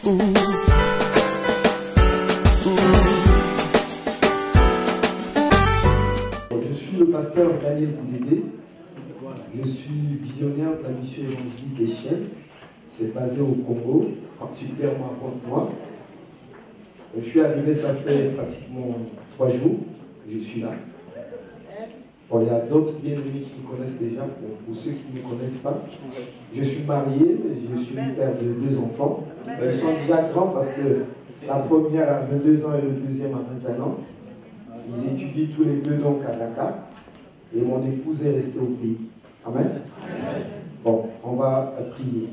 Je suis le pasteur Daniel Boudédé. Je suis visionnaire de la mission évangélique des Chiennes. C'est basé au Congo, particulièrement à Pointe-Noire. Je suis arrivé, ça fait pratiquement 3 jours que je suis là. Bon, il y a d'autres bien-aimés qui me connaissent déjà, pour ceux qui ne me connaissent pas. Je suis marié, je suis père de 2 enfants. Ils sont déjà grands parce que la première a 22 ans et le deuxième a 21 ans. Ils étudient tous les deux donc à Dakar. Et mon épouse est restée au pays. Amen. Bon, on va prier.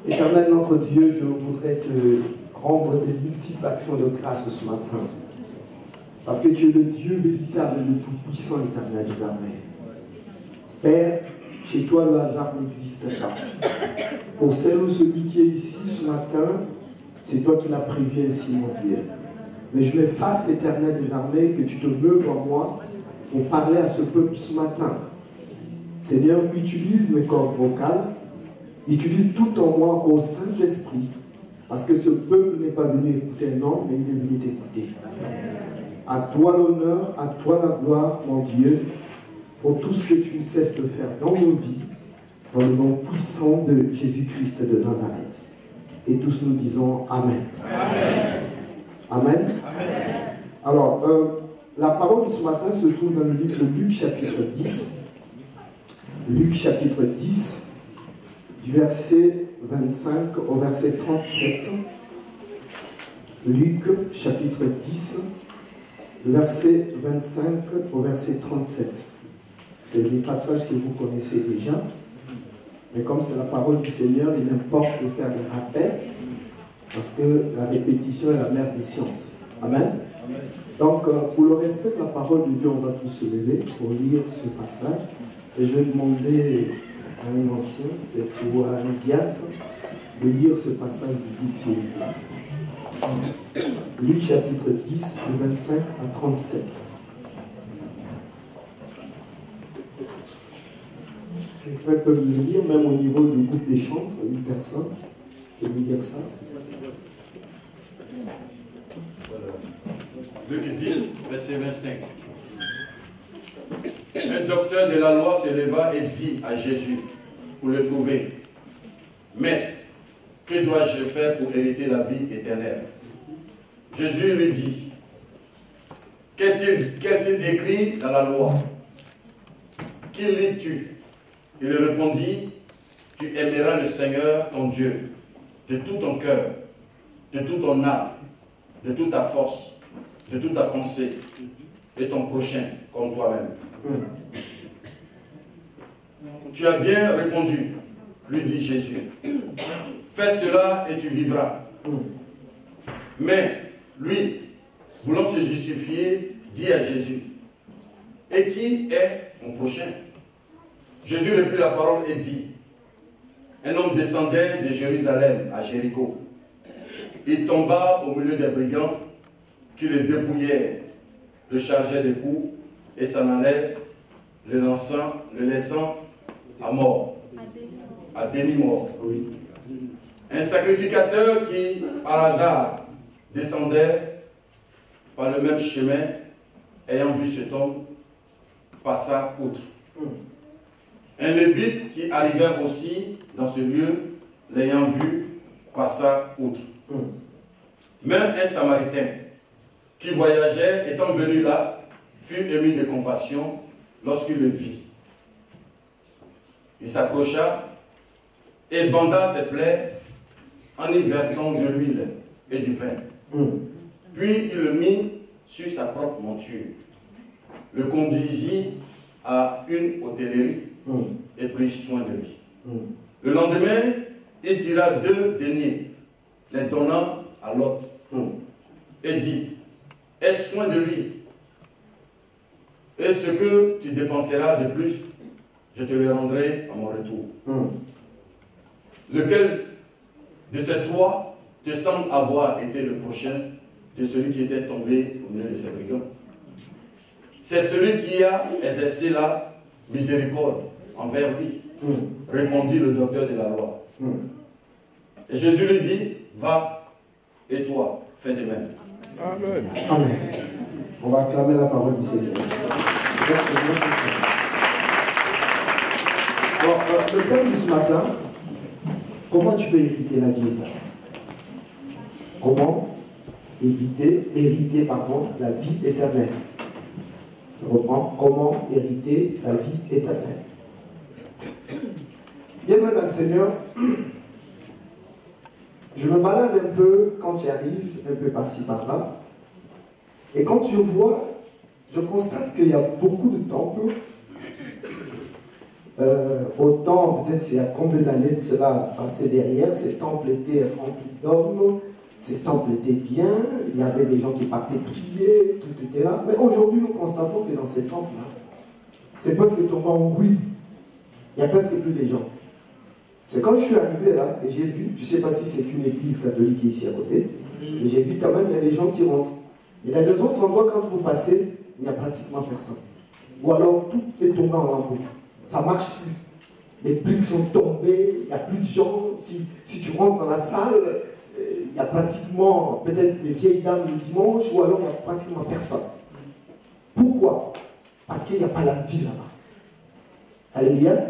Éternel notre Dieu, je voudrais te rendre des multiples actions de grâce ce matin. Parce que tu es le Dieu véritable, le Tout-Puissant, éternel des armées. Père, chez toi le hasard n'existe pas. Pour celle ou celui qui est ici ce matin, c'est toi qui l'as prévu ainsi, mon Dieu. Mais je m'efface, éternel des armées, que tu te meubles en moi pour parler à ce peuple ce matin. Seigneur, utilise mes cordes vocales, utilise tout en moi au Saint-Esprit, parce que ce peuple n'est pas venu écouter un homme, mais il est venu t'écouter. À toi l'honneur, à toi la gloire, mon Dieu, pour tout ce que tu ne cesses de faire dans nos vies, dans le nom puissant de Jésus-Christ de Nazareth. Et tous nous disons Amen. Amen. Amen. Amen. Alors, la parole de ce matin se trouve dans le livre de Luc chapitre 10. Luc chapitre 10, du verset 25 au verset 37. Luc chapitre 10, verset 25 au verset 37. C'est des passages que vous connaissez déjà. Mais comme c'est la parole du Seigneur, il importe de faire des rappels, parce que la répétition est la mère des sciences. Amen. Donc, pour le respect de la parole de Dieu, on va tous se lever pour lire ce passage. Et je vais demander à un ancien ou à un diacre de lire ce passage du Luc, s'il vous plaît. Luc chapitre 10, de 25 à 37. Quelqu'un peut le lire, même au niveau du groupe des chantres, une personne peut lui dire ça. Luc 10, verset 25. Un docteur de la loi se leva et dit à Jésus, pour le prouver, « Maître, que dois-je faire pour hériter la vie éternelle ?» Jésus lui dit, « Qu'est-il écrit dans la loi? Qui lis-tu » Il répondit, « Tu aimeras le Seigneur, ton Dieu, de tout ton cœur, de toute ton âme, de toute ta force, de toute ta pensée, et ton prochain comme toi-même. » Tu as bien répondu, lui dit Jésus. Fais cela et tu vivras. Mais lui, voulant se justifier, dit à Jésus, et qui est mon prochain? Jésus reprit la parole et dit, un homme descendait de Jérusalem à Jéricho. Il tomba au milieu des brigands qui le dépouillaient, le chargeaient de coups et s'en allait, le laissant à mort, à demi-mort. Oui. Un sacrificateur qui, par hasard, descendait par le même chemin, ayant vu cet homme, passa outre. Un lévite qui arrivait aussi dans ce lieu, l'ayant vu, passa outre. Même un samaritain qui voyageait, étant venu là, fut ému de compassion lorsqu'il le vit. Il s'approcha et banda ses plaies en y versant de l'huile et du vin. Puis il le mit sur sa propre monture, le conduisit à une hôtellerie et prit soin de lui. Le lendemain, il tira 2 deniers, les donnant à l'autre, et dit, aie soin de lui, et ce que tu dépenseras de plus, je te le rendrai à mon retour. Lequel de ces 3 te semble avoir été le prochain de celui qui était tombé au milieu de ses brigands? C'est celui qui a exercé la miséricorde envers lui, répondit le docteur de la loi. Et Jésus lui dit, va, et toi, fais de même. Amen. Amen. On va acclamer la parole du Seigneur. Merci, merci. Alors, le thème de ce matin, comment tu peux hériter la vie éternelle? Comment hériter la vie éternelle? Je reprends, comment hériter la vie éternelle? Bien-aimé dans le Seigneur, je me balade un peu quand tu arrives, un peu par-ci par-là. Et quand tu vois, je constate qu'il y a beaucoup de temples. Autant, peut-être il y a combien d'années de cela passé derrière, ces temples étaient remplis d'hommes, ces temples étaient bien, il y avait des gens qui partaient prier, tout était là. Mais aujourd'hui, nous constatons que dans ces temples-là, c'est presque tombé en ruine. Il n'y a presque plus de gens. C'est quand je suis arrivé là, et j'ai vu, je ne sais pas si c'est une église catholique ici à côté, et j'ai vu quand même, il y a des gens qui rentrent. Mais dans les autres endroits, quand vous passez, il n'y a pratiquement personne. Ou alors, tout est tombé en lambeaux. Ça ne marche plus. Les briques sont tombées, il n'y a plus de gens. Si tu rentres dans la salle, il y a pratiquement, peut-être les vieilles dames le dimanche, ou alors il n'y a pratiquement personne. Pourquoi? Parce qu'il n'y a pas la vie là-bas. Alléluia.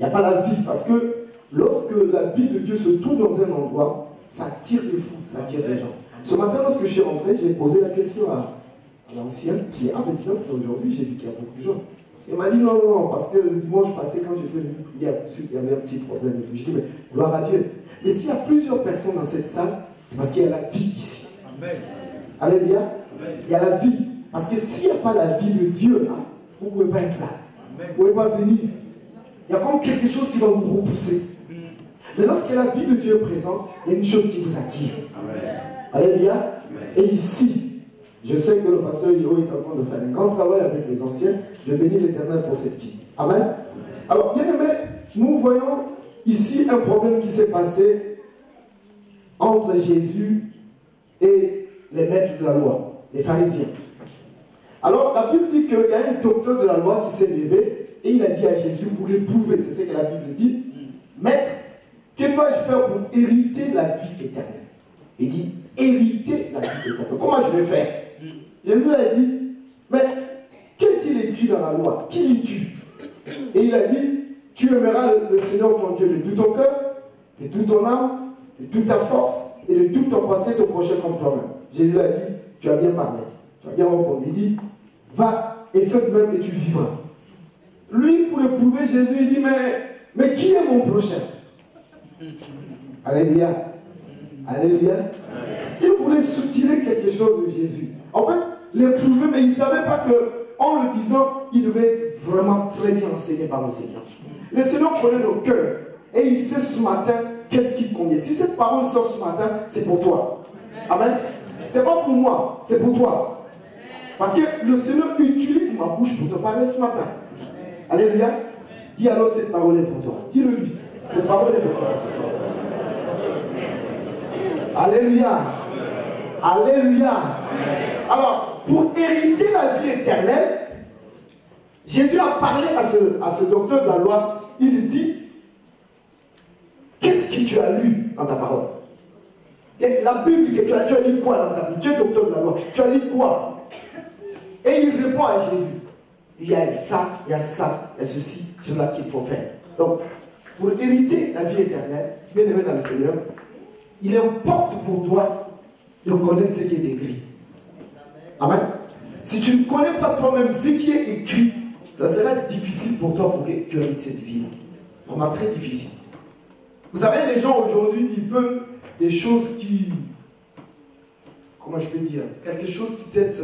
Il n'y a pas la vie, parce que lorsque la vie de Dieu se trouve dans un endroit, ça attire des fous, ça attire des gens. Ce matin, lorsque je suis rentré, j'ai posé la question à l'ancien qui est amédiant, aujourd'hui j'ai vu qu'il y a beaucoup de gens. Il m'a dit non, parce que le dimanche passé, quand j'ai fait une prière, il y avait un petit problème et tout. Je dis, mais gloire à Dieu. Mais s'il y a plusieurs personnes dans cette salle, c'est parce qu'il y a la vie ici. Amen. Alléluia. Amen. Il y a la vie. Parce que s'il n'y a pas la vie de Dieu là, vous ne pouvez pas être là. Amen. Vous ne pouvez pas venir. Il y a comme quelque chose qui va vous repousser. Mais lorsque la vie de Dieu est présente, il y a une chose qui vous attire. Amen. Alléluia. Et ici, je sais que le pasteur Hiro est en train de faire un grand travail avec les anciens. Je bénis l'Éternel pour cette vie. Amen. Alors, bien aimé, nous voyons ici un problème qui s'est passé entre Jésus et les maîtres de la loi, les pharisiens. Alors, la Bible dit qu'il y a un docteur de la loi qui s'est levé et il a dit à Jésus pour l'éprouver. C'est ce que la Bible dit. Maître, que dois-je faire pour hériter la vie éternelle? Il dit, hériter la vie éternelle. Comment je vais faire? Jésus lui a dit, mais qu'est-il écrit dans la loi? Qui lis-tu? Et il a dit, tu aimeras le Seigneur ton Dieu de tout ton cœur, de toute ton âme, de toute ta force et de toute ton passé, ton prochain comme toi-même. Jésus lui a dit, tu as bien parlé, tu as bien répondu. Il dit, va et fais de même et tu vivras. Lui, pour le prouver, Jésus, il dit, mais qui est mon prochain? Alléluia. Alléluia. Il voulait soutirer quelque chose de Jésus. En fait, l'éprouver, mais il ne savait pas qu'en le disant, il devait être vraiment très bien enseigné par le Seigneur. Le Seigneur connaît nos cœurs. Et il sait ce matin qu'est-ce qui convient. Si cette parole sort ce matin, c'est pour toi. Amen. C'est pas pour moi, c'est pour toi. Parce que le Seigneur utilise ma bouche pour te parler ce matin. Alléluia. Dis à l'autre, cette parole est pour toi. Dis-le lui. Cette parole est pour toi. Alléluia. Alléluia. Alors, pour hériter la vie éternelle, Jésus a parlé à ce docteur de la loi. Il dit, qu'est-ce que tu as lu dans ta parole? Et la Bible dit que tu as lu quoi dans ta Bible? Tu es docteur de la loi. Tu as lu quoi? Et il répond à Jésus. Il y a ça, il y a ça, il y a ceci, cela qu'il faut faire. Donc, pour hériter la vie éternelle, bien aimé dans le Seigneur, il importe pour toi de connaître ce qui est écrit. Amen. Si tu ne connais pas toi-même ce qui est écrit, ça sera difficile pour toi pour que tu hérites cette vie. Vraiment très difficile. Vous savez, les gens aujourd'hui, ils veulent des choses qui... Comment je peux dire? Quelque chose qui peut-être...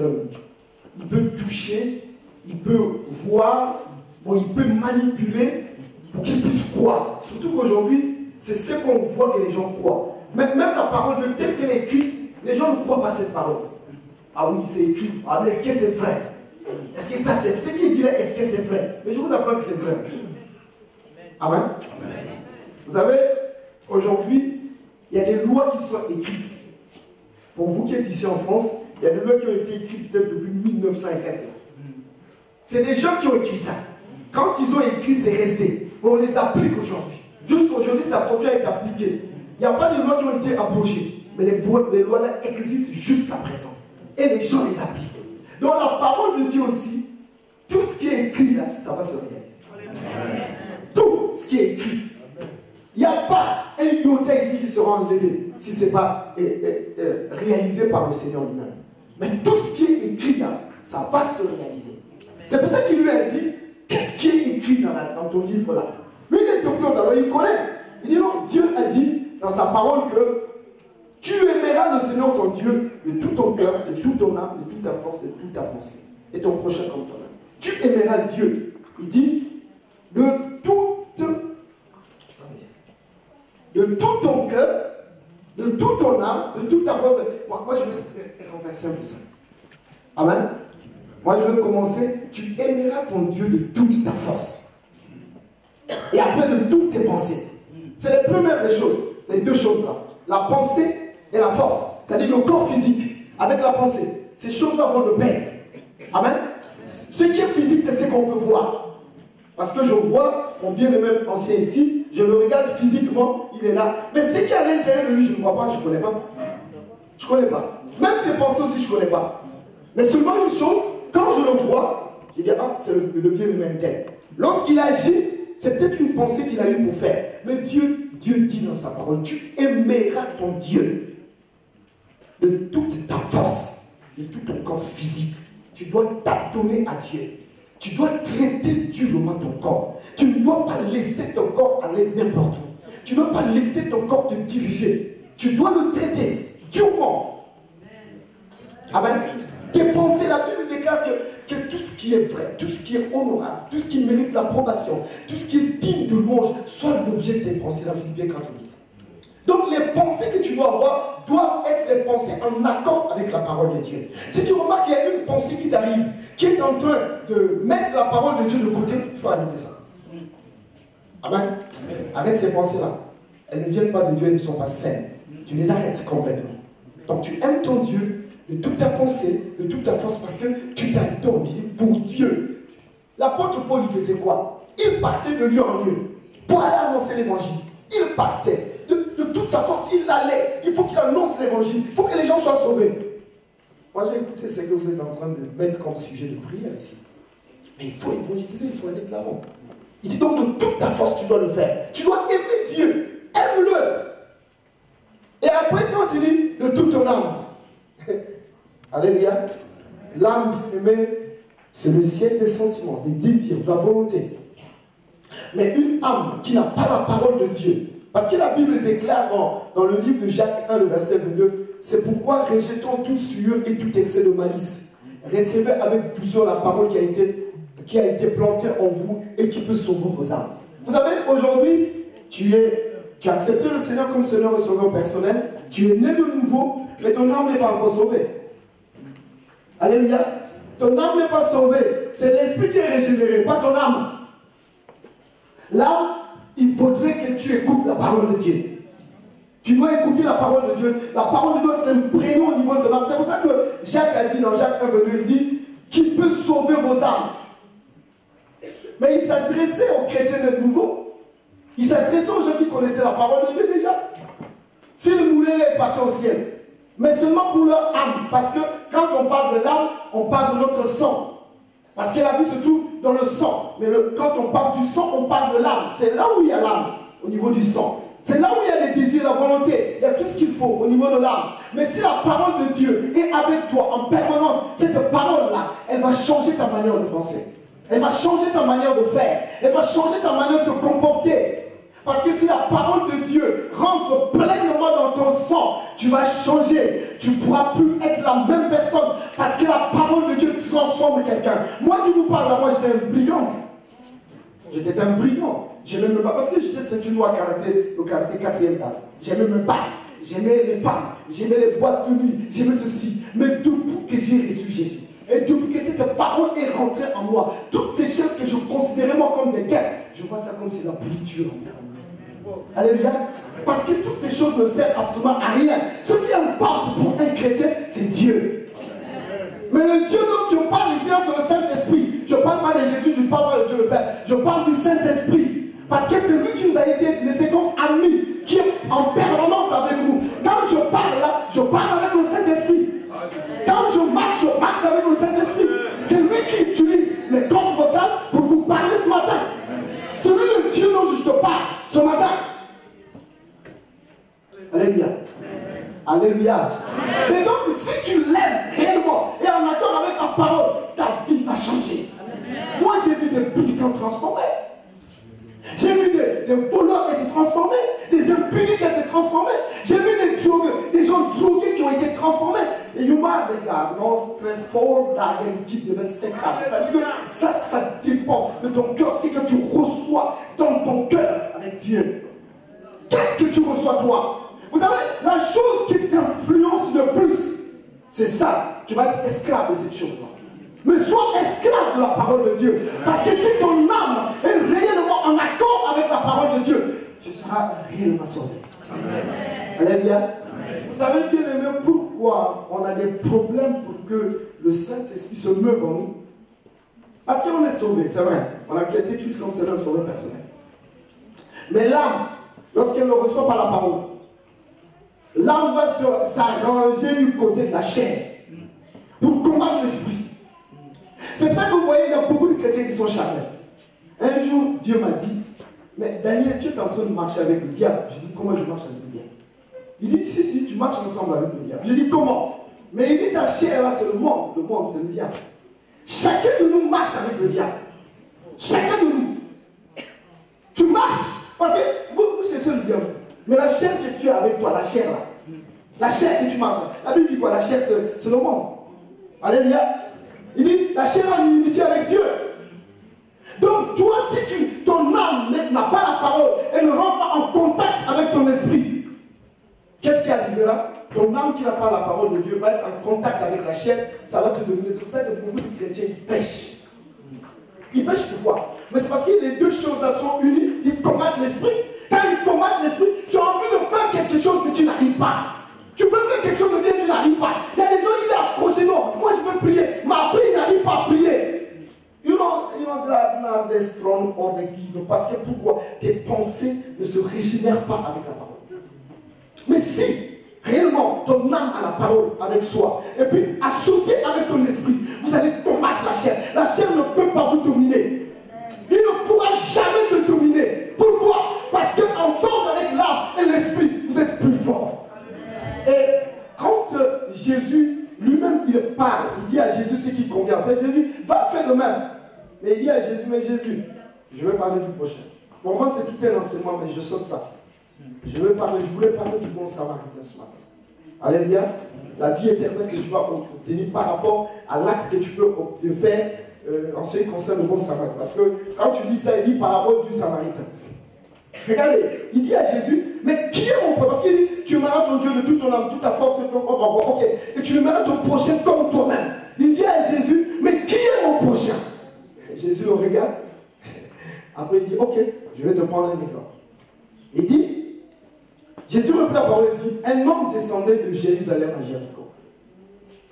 il peut toucher, il peut voir, bon, il peut manipuler pour qu'ils puissent croire. Surtout qu'aujourd'hui, c'est ce qu'on voit que les gens croient. Même la parole de Dieu telle qu'elle est écrite, les gens ne croient pas cette parole. Ah oui, c'est écrit. Ah, mais est-ce que c'est vrai? Est-ce que ça c'est... Ce qu'il dit là, est-ce que c'est vrai? Mais je vous apprends que c'est vrai. Amen. Amen. Vous savez, aujourd'hui, il y a des lois qui sont écrites. Pour vous qui êtes ici en France, il y a des lois qui ont été écrites peut-être depuis 1900 et quelques. C'est des gens qui ont écrit ça. Quand ils ont écrit, c'est resté. On les applique aujourd'hui. Jusqu'aujourd'hui, ça produit à être appliqué. Il n'y a pas de lois qui ont été abrogées. Mais les lois-là existent jusqu'à présent. Et les gens les appliquent. Donc la parole de Dieu aussi, tout ce qui est écrit là, ça va se réaliser. Tout ce qui est écrit. Il n'y a pas un iota ici qui sera enlevé si ce n'est pas réalisé par le Seigneur lui-même. Mais tout ce qui est écrit là, ça va se réaliser. C'est pour ça qu'il lui a dit, qu'est-ce qui est écrit dans ton livre là? Lui, il est docteur d'abord, il connaît. Il dit non, Dieu a dit dans sa parole que tu aimeras le Seigneur ton Dieu de tout ton cœur, de toute ton âme, de toute ta force, de toute ta pensée. Et ton prochain comme toi-même. Tu aimeras Dieu. Il dit de tout ton cœur, de toute ton âme, de toute ta force. Moi je vais renverser un peu ça. Amen. Moi je vais commencer. Tu aimeras ton Dieu de toute ta force. Et après de toutes tes pensées. C'est la première des choses. Les deux choses là. La pensée et la force. C'est-à-dire le corps physique avec la pensée. Ces choses-là vont de pair. Amen. Ce qui est physique, c'est ce qu'on peut voir. Parce que je vois mon bien-aimé ancien ici, je le regarde physiquement, il est là. Mais ce qui est à l'intérieur de lui, je ne vois pas, je ne connais pas. Je ne connais pas. Même ses pensées aussi, je ne connais pas. Mais seulement une chose, quand je le vois, je dis, ah, c'est le bien-aimé tel. Lorsqu'il agit, c'est peut-être une pensée qu'il a eue pour faire. Mais Dieu dit dans sa parole, tu aimeras ton Dieu de toute ta force, de tout ton corps physique. Tu dois t'adonner à Dieu. Tu dois traiter durement ton corps. Tu ne dois pas laisser ton corps aller n'importe où. Tu ne dois pas laisser ton corps te diriger. Tu dois le traiter durement. Amen. Tes pensées, la Bible déclare que tout ce qui est vrai, tout ce qui est honorable, tout ce qui mérite l'approbation, tout ce qui est digne de louange, soit l'objet de tes pensées. La Philippiens 4:8. Donc les pensées que tu dois avoir doivent être des pensées en accord avec la parole de Dieu. Si tu remarques qu'il y a une pensée qui t'arrive, qui est en train de mettre la parole de Dieu de côté, il faut arrêter ça. Amen. Arrête ces pensées-là. Elles ne viennent pas de Dieu, elles ne sont pas saines. Tu les arrêtes complètement. Donc tu aimes ton Dieu de toute ta pensée, de toute ta force, parce que tu t'adonnes pour Dieu. L'apôtre Paul, il faisait quoi? Il partait de lieu en lieu pour aller annoncer l'évangile. Il partait. De toute sa force, il allait. Il faut qu'il annonce l'évangile. Il faut que les gens soient sauvés. Moi, j'ai écouté ce que vous êtes en train de mettre comme sujet de prière ici. Mais il faut évangéliser, il faut aller de l'avant. Il dit donc de toute ta force, tu dois le faire. Tu dois aimer Dieu. Aime-le. Et après, quand il dit de toute ton âme, alléluia, l'âme aimée, c'est le ciel des sentiments, des désirs, de la volonté. Mais une âme qui n'a pas la parole de Dieu, parce que la Bible déclare dans le livre de Jacques 1, le verset 22, c'est pourquoi rejetons toute sueur et tout excès de malice. Recevez avec douceur la parole qui a été plantée en vous et qui peut sauver vos âmes. Vous savez, aujourd'hui, tu as accepté le Seigneur comme Seigneur et Sauveur personnel, tu es né de nouveau, mais ton âme n'est pas encore sauvée. Alléluia. Ton âme n'est pas sauvée, c'est l'esprit qui est régénéré, pas ton âme. L'âme, il faudrait que tu écoutes la parole de Dieu. Tu dois écouter la parole de Dieu. La parole de Dieu s'imprégner au niveau de ton âme. C'est pour ça que Jacques a dit dans Jacques 1, 22, il dit qu'il peut sauver vos âmes. Mais il s'adressait aux chrétiens de nouveau. Il s'adressait aux gens qui connaissaient la parole de Dieu déjà. S'ils mouraient, ils partaient au ciel. Mais seulement pour leur âme. Parce que quand on parle de l'âme, on parle de notre sang. Parce que la vie se trouve dans le sang. Mais quand on parle du sang, on parle de l'âme. C'est là où il y a l'âme, au niveau du sang. C'est là où il y a les désirs, la volonté. Il y a tout ce qu'il faut au niveau de l'âme. Mais si la parole de Dieu est avec toi en permanence, cette parole-là, elle va changer ta manière de penser. Elle va changer ta manière de faire. Elle va changer ta manière de te comporter. Parce que si la parole de Dieu rentre pleinement dans ton sang, tu vas changer. Tu ne pourras plus être la même personne. Parce que la parole de Dieu transforme quelqu'un. Moi qui vous parle, moi j'étais un brigand. J'étais un brigand. J'aimais me battre. Parce que j'étais ceinture noire karaté, le karaté 4e dan. J'aimais me battre. J'aimais les femmes. J'aimais les boîtes de nuit. J'aimais ceci. Mais depuis que j'ai reçu Jésus, et depuis que cette parole est rentrée en moi, toutes ces choses que je considérais moi comme des guerres, je vois ça comme c'est la pourriture. Alléluia. Parce que toutes ces choses ne servent absolument à rien. Ce qui importe pour un chrétien, c'est Dieu. Mais le Dieu dont je parle ici, c'est le Saint-Esprit. Je ne parle pas de Jésus, je ne parle pas de Dieu le Père. Je parle du Saint-Esprit. Parce que c'est lui qui nous a été laissé comme amis, qui est en permanence ce matin. Alléluia. Alléluia. Mais donc, si tu l'aimes réellement et en accord avec ta parole, ta vie va changer. Moi, j'ai vu des pédicants transformés. J'ai vu des voleurs qui étaient transformés, des impunis qui étaient transformés. J'ai vu des gens drogués qui ont été transformés. Et ça dépend de ton cœur. C'est que tu reçois dans ton cœur avec Dieu. Qu'est-ce que tu reçois toi? Vous savez, la chose qui t'influence le plus, c'est ça. Tu vas être esclave de cette chose-là. Mais sois esclave de la parole de Dieu. Parce que si ton âme est réellement en accord avec la parole de Dieu, tu seras réellement sauvé. Alléluia. Vous savez bien aimé pourquoi on a des problèmes pour que le Saint-Esprit se meuve en nous? Parce qu'on est sauvé, c'est vrai. On a accepté Christ comme Seigneur sauveur personnel. Mais l'âme, lorsqu'elle ne reçoit pas la parole, l'âme va s'arranger du côté de la chair pour combattre l'esprit. C'est pour ça que vous voyez, il y a beaucoup de chrétiens qui sont charnels. Un jour, Dieu m'a dit, mais Daniel, tu es en train de marcher avec le diable. Je dis, comment je marche avec le diable? Il dit, si, tu marches ensemble avec le diable. Je dis, comment? Mais il dit, ta chair là, c'est le monde c'est le diable. Chacun de nous marche avec le diable. Chacun de nous. Tu marches, parce que vous cherchez le diable. Mais la chair que tu as avec toi, la chair là, la chair que tu marches, la Bible dit quoi? La chair, c'est le monde. Alléluia. Il dit, la chair a une unité avec Dieu. Donc, toi, si ton âme n'a pas la parole et ne rentre pas en contact avec ton esprit, qu'est-ce qui arrivera? Ton âme qui n'a pas la parole de Dieu va être en contact avec la chair, ça va te devenir. C'est pour ça que beaucoup de chrétiens ils pêchent. Ils pêchent pourquoi? Mais c'est parce que les deux choses-là sont unies, ils combattent l'esprit. Quand ils combattent l'esprit, tu as envie de faire quelque chose que tu n'arrives pas. Tu peux faire quelque chose de bien, tu n'arrives pas. Il y a des gens qui sont accrochés, non, moi je veux prier, mais après il n'arrive pas à prier. You know that they're strong or they give. Parce que pourquoi? Tes pensées ne se régénèrent pas avec la parole. Mais si réellement ton âme a la parole avec soi, et puis associé avec ton esprit, vous allez combattre la chair. La chair ne peut pas vous dominer. Il ne pourra jamais te dominer. Pourquoi? Parce qu'ensemble avec l'âme et l'esprit, vous êtes plus forts. Et quand Jésus lui-même il parle, il dit à Jésus ce qui convient. En fait, Jésus dit, va faire de même. Mais il dit à Jésus, mais Jésus, je vais parler du prochain. Pour moi, c'est tout un enseignement, mais je saute ça. Je voulais parler du bon samaritain ce matin. Alléluia. La vie éternelle que tu vas obtenir par rapport à l'acte que tu peux faire en ce qui concerne le bon samaritain. Parce que quand tu dis ça, il dit par rapport du samaritain. Regardez, il dit à Jésus, mais qui est mon prochain? Parce qu'il dit, tu aimeras ton Dieu de toute ton âme, toute ta force, de ton corps. Ok. Et tu aimeras ton prochain comme toi-même. Il dit à Jésus, mais qui est mon prochain? Jésus le regarde. Après il dit, ok, je vais te prendre un exemple. Il dit, Jésus reprend la parole et dit, un homme descendait de Jérusalem à Jéricho.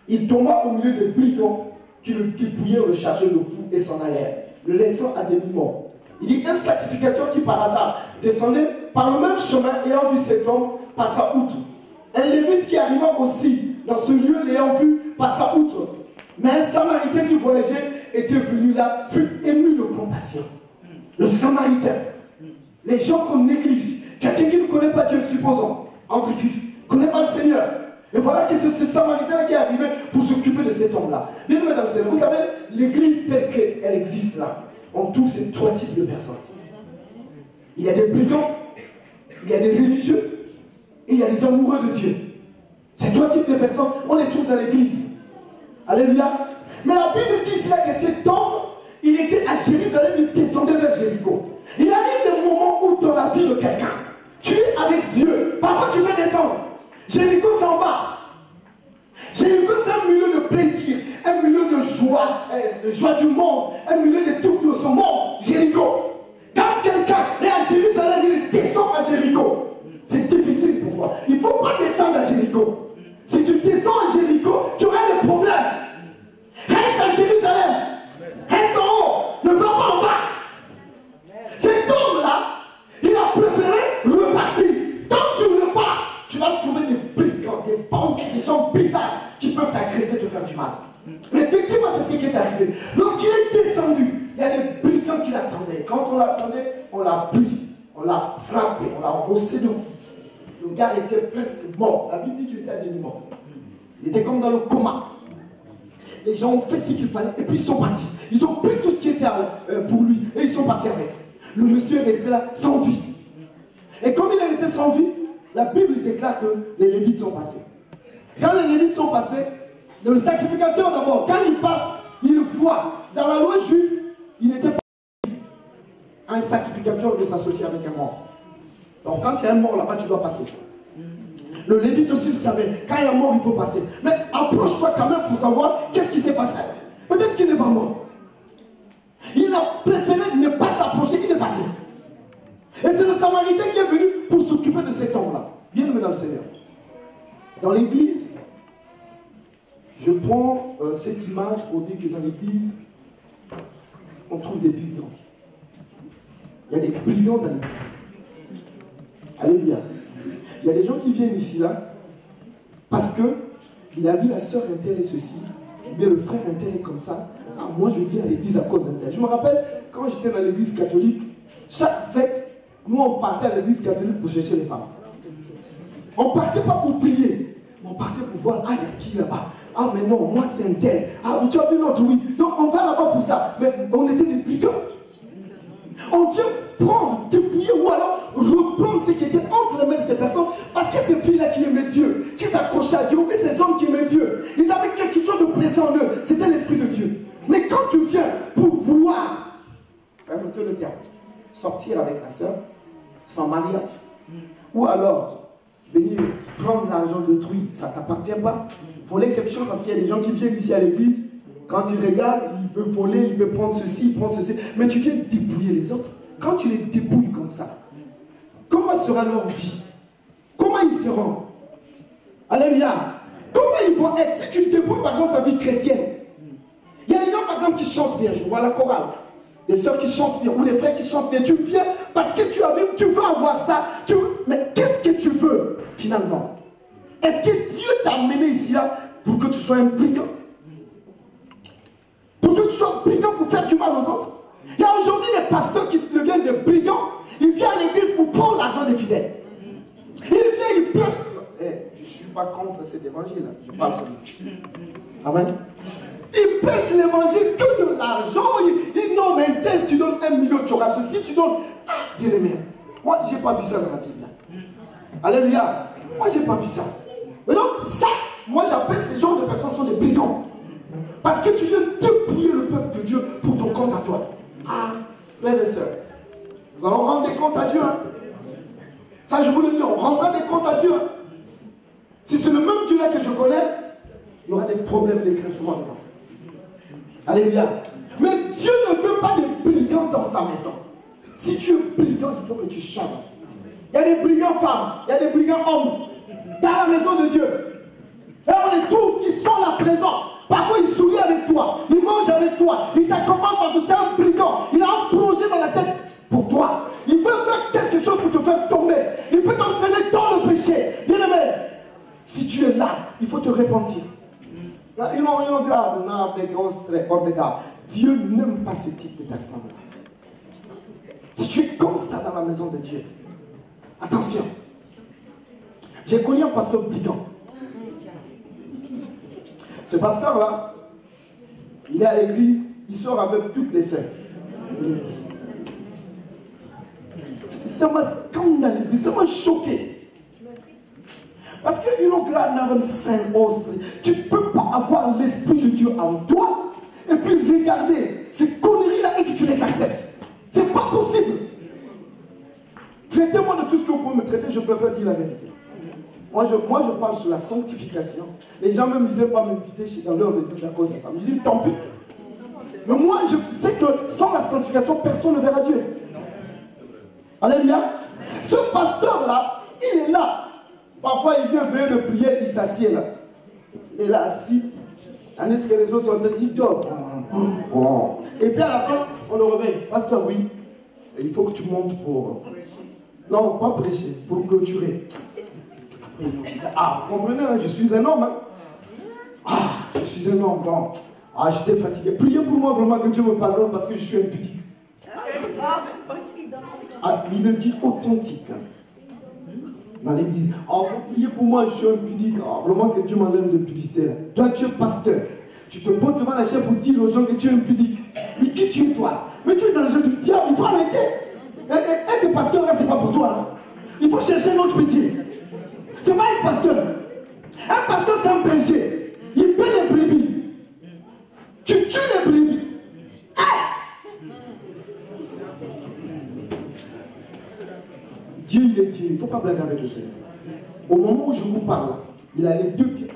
Il tomba au milieu des brigands qui le dépouillèrent, le chargeaient le cou et s'en allèrent, le laissant à demi-mort. Il dit, un sacrificateur qui par hasard descendait par le même chemin ayant vu cet homme passa outre. Un lévite qui arriva aussi dans ce lieu l'ayant vu passa outre. Mais un samaritain qui voyageait était venu là, fut ému de compassion. Le samaritain, les gens qu'on néglige, quelqu'un qui ne connaît pas Dieu, supposons, entre Christ, ne connaît pas le Seigneur. Et voilà que c'est ce samaritain qui est arrivé pour s'occuper de cet homme-là. Bien, mesdames et messieurs, vous savez, l'église telle qu'elle existe là, on touche ces trois types de personnes. Il y a des brigands, il y a des religieux, et il y a des amoureux de Dieu. Ces trois types de personnes, on les trouve dans l'église. Alléluia. Mais la Bible dit là que cet homme, il était à Jérusalem, il descendait vers Jéricho. Il arrive des moments où dans la vie de quelqu'un, tu es avec Dieu. Parfois tu peux descendre. Jéricho s'en va. Jéricho c'est un milieu de plaisir, un milieu de joie du monde, un milieu de tout de ce monde. Jéricho. Quand quelqu'un est à Jérusalem, il descend à Jéricho. C'est difficile pour toi. Il ne faut pas descendre à Jéricho. Si tu descends à Jéricho, tu auras des problèmes. Reste à Jérusalem. Reste en haut. Ne va pas en bas. Cet homme-là, il a préféré repartir. Tant que tu repars, tu vas trouver des brigands, des bandits, des gens bizarres qui peuvent t'agresser, te faire du mal. Mais effectivement, c'est ce qui est arrivé. Lorsqu'il est descendu, il y a des brigands qui l'attendaient. Quand on l'attendait, on l'a pris. On l'a l'a frappé, on l'a rossé de coups. Le gars était presque mort. La Bible dit qu'il était à demi-mort. Il était comme dans le coma. Les gens ont fait ce qu'il fallait et puis ils sont partis. Ils ont pris tout ce qui était pour lui et ils sont partis avec. Le monsieur est resté là sans vie. Et comme il est resté sans vie, la Bible déclare que les Lévites sont passés. Quand les Lévites sont passés, le sacrificateur d'abord, quand il passe, il voit. Dans la loi juive, il n'était pas un sacrificateur de s'associer avec un mort. Donc quand il y a un mort là-bas, tu dois passer. Le Lévite aussi le savait. Quand il y a un mort, il faut passer. Mais approche-toi quand même pour savoir qu'est-ce qui s'est passé. Peut-être qu'il n'est pas mort. Il a préféré ne pas s'approcher, il est passé. Et c'est le Samaritain qui est venu pour s'occuper de cet homme-là. Bien-aimé dans le Seigneur. Dans l'église, je prends cette image pour dire que dans l'église, on trouve des brigands. Il y a des brigands dans l'église. Alléluia. Il y a des gens qui viennent ici là parce que il a vu la sœur intel et ceci, ou bien le frère intel est comme ça. Ah, moi je viens à l'église à cause d'intel. Je me rappelle quand j'étais dans l'église catholique, chaque fête, nous on partait à l'église catholique pour chercher les femmes. On ne partait pas pour prier, mais on partait pour voir, ah il y a qui là-bas? Ah mais non, moi c'est intel. Ah tu as vu l'autre, oui. Donc on va là-bas pour ça. Mais on était des brigands. On vient prendre, dépouiller ou alors reprendre ce qui était entre les mains de ces personnes parce que ces filles-là qui aimaient Dieu, qui s'accrochaient à Dieu, ou ces hommes qui aimaient Dieu, ils avaient quelque chose de pressant en eux, c'était l'Esprit de Dieu. Mais quand tu viens pour vouloir, permettez le terme, sortir avec la sœur sans mariage, ou alors venir prendre l'argent d'autrui, ça ne t'appartient pas, voler quelque chose parce qu'il y a des gens qui viennent ici à l'église, quand ils regardent, il peut voler, il peut prendre ceci, mais tu viens dépouiller les autres. Quand tu les dépouilles comme ça, comment sera leur vie? Comment ils seront? Alléluia. Comment ils vont être? Si tu dépouilles par exemple sa vie chrétienne, il y a des gens par exemple qui chantent bien, je vois la chorale, des sœurs qui chantent bien, ou des frères qui chantent bien, tu viens parce que tu as vu, tu veux avoir ça, mais qu'est-ce que tu veux finalement? Est-ce que Dieu t'a amené ici là pour que tu sois un brigand? Pour que tu sois brigand pour faire du mal aux autres? Il y a aujourd'hui des pasteurs qui deviennent des brigands. Ils viennent à l'église pour prendre l'argent des fidèles. Ils viennent, ils prêchent. Je ne suis pas contre cet évangile. Je parle sur lui. Amen. Ils prêchent l'évangile que de l'argent. Ils disent non, mais tel, tu donnes 1 million, tu auras ceci, tu donnes. Ah, bien aimé. Moi, je n'ai pas vu ça dans la Bible. Alléluia. Moi, je n'ai pas vu ça. Mais donc, ça, moi, j'appelle ces genres de personnes sont des brigands. Parce que tu viens dépouiller le peuple de Dieu pour ton compte à toi. Ah, frères et sœurs, nous allons rendre des comptes à Dieu. Hein? Ça, je vous le dis, on rendra des comptes à Dieu. Hein? Si c'est le même Dieu là que je connais, il y aura des problèmes d'écrasement dedans. Alléluia. Mais Dieu ne veut pas des brigands dans sa maison. Si tu es brigand, il faut que tu changes. Il y a des brigands femmes, il y a des brigands hommes dans la maison de Dieu. Et on les trouve, ils sont là présents. Parfois, il sourit avec toi, il mange avec toi, il t'accompagne parce que c'est un brigand. Il a un projet dans la tête pour toi. Il veut faire quelque chose pour te faire tomber. Il peut t'entraîner dans le péché. Bien aimé, si tu es là, il faut te repentir. Dieu n'aime pas ce type de personne. Si tu es comme ça dans la maison de Dieu, attention. J'ai connu un pasteur brigand. Ce pasteur-là, il est à l'église, il sort avec toutes les sœurs de l'église. Ça m'a scandalisé, ça m'a choqué. Parce que tu ne peux pas avoir l'Esprit de Dieu en toi et puis regarder ces conneries-là et que tu les acceptes. C'est pas possible. Traitez-moi de tout ce que vous pouvez me traiter, je préfère dire la vérité. Moi, je parle sur la sanctification. Les gens même ne disaient pas m'inviter dans leurs églises à cause de ça. Je dis tant pis. Mais moi, je sais que sans la sanctification, personne ne verra Dieu. Alléluia. Ce pasteur-là, il est là. Parfois, il vient veiller de prier, il s'assied là. Il est là assis. Tandis que les autres sont en train de dort. Et puis à la fin, on le réveille. Pasteur, oui. Il faut que tu montes pour... Non, pas prêcher, pour clôturer. Ah, vous comprenez, hein, je suis un homme. Hein. Ah, je suis un homme. Bon. Ah, j'étais fatigué. Priez pour moi vraiment que Dieu me pardonne parce que je suis impudique. il le dit authentique. Dans l'église. Oh, vous priez pour moi, je suis impudique. Oh, vraiment que Dieu m'enlève de pudicité là. Toi, tu es pasteur. Tu te poses devant la chair pour dire aux gens que tu es impudique. Mais qui tu es toi? Mais tu es dans le jeu du diable, il faut arrêter. Être pasteur là, c'est pas pour toi. Hein. Il faut chercher un autre métier. C'est pas un pasteur. Un pasteur, c'est un berger. Il paie les brebis. Tu tues les brebis. Dieu, il est Dieu. Il ne faut pas blaguer avec le Seigneur. Au moment où je vous parle, il a les deux pieds.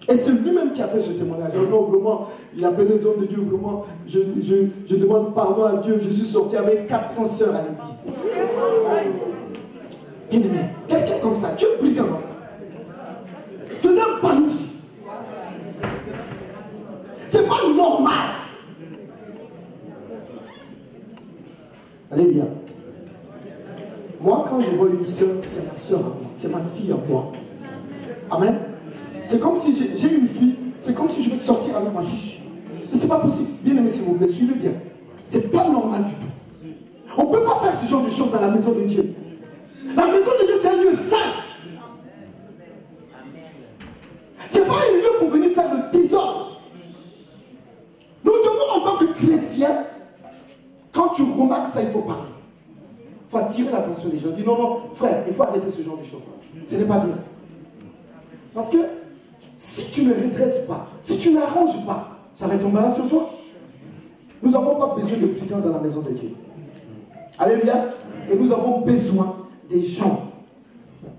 Et c'est lui-même qui a fait ce témoignage. Non, vraiment, il appelle les hommes de Dieu, vraiment, je demande pardon à Dieu, je suis sorti avec 400 sœurs à l'église. Bien-aimé, quelqu'un comme ça, tu es brigand. Tu es un bandit. C'est pas normal. Allez bien. Moi, quand je vois une sœur, c'est ma sœur à moi, c'est ma fille à moi. Amen. C'est comme si j'ai une fille, c'est comme si je vais sortir avec ma fille. Mais c'est pas possible. Bien aimé, s'il vous plaît, suivez bien. C'est pas normal du tout. On ne peut pas faire ce genre de choses dans la maison de Dieu. La maison de Dieu, c'est un lieu saint. C'est pas un lieu pour venir faire le désordre. Nous devons, en tant que chrétiens, quand tu remarques ça, il faut parler. Il faut attirer l'attention des gens. Dis non, non, frère, il faut arrêter ce genre de choses-là. Ce n'est pas bien. Parce que si tu ne redresses pas, si tu n'arranges pas, ça va tomber sur toi. Nous n'avons pas besoin de brigands dans la maison de Dieu. Alléluia. Et nous avons besoin des gens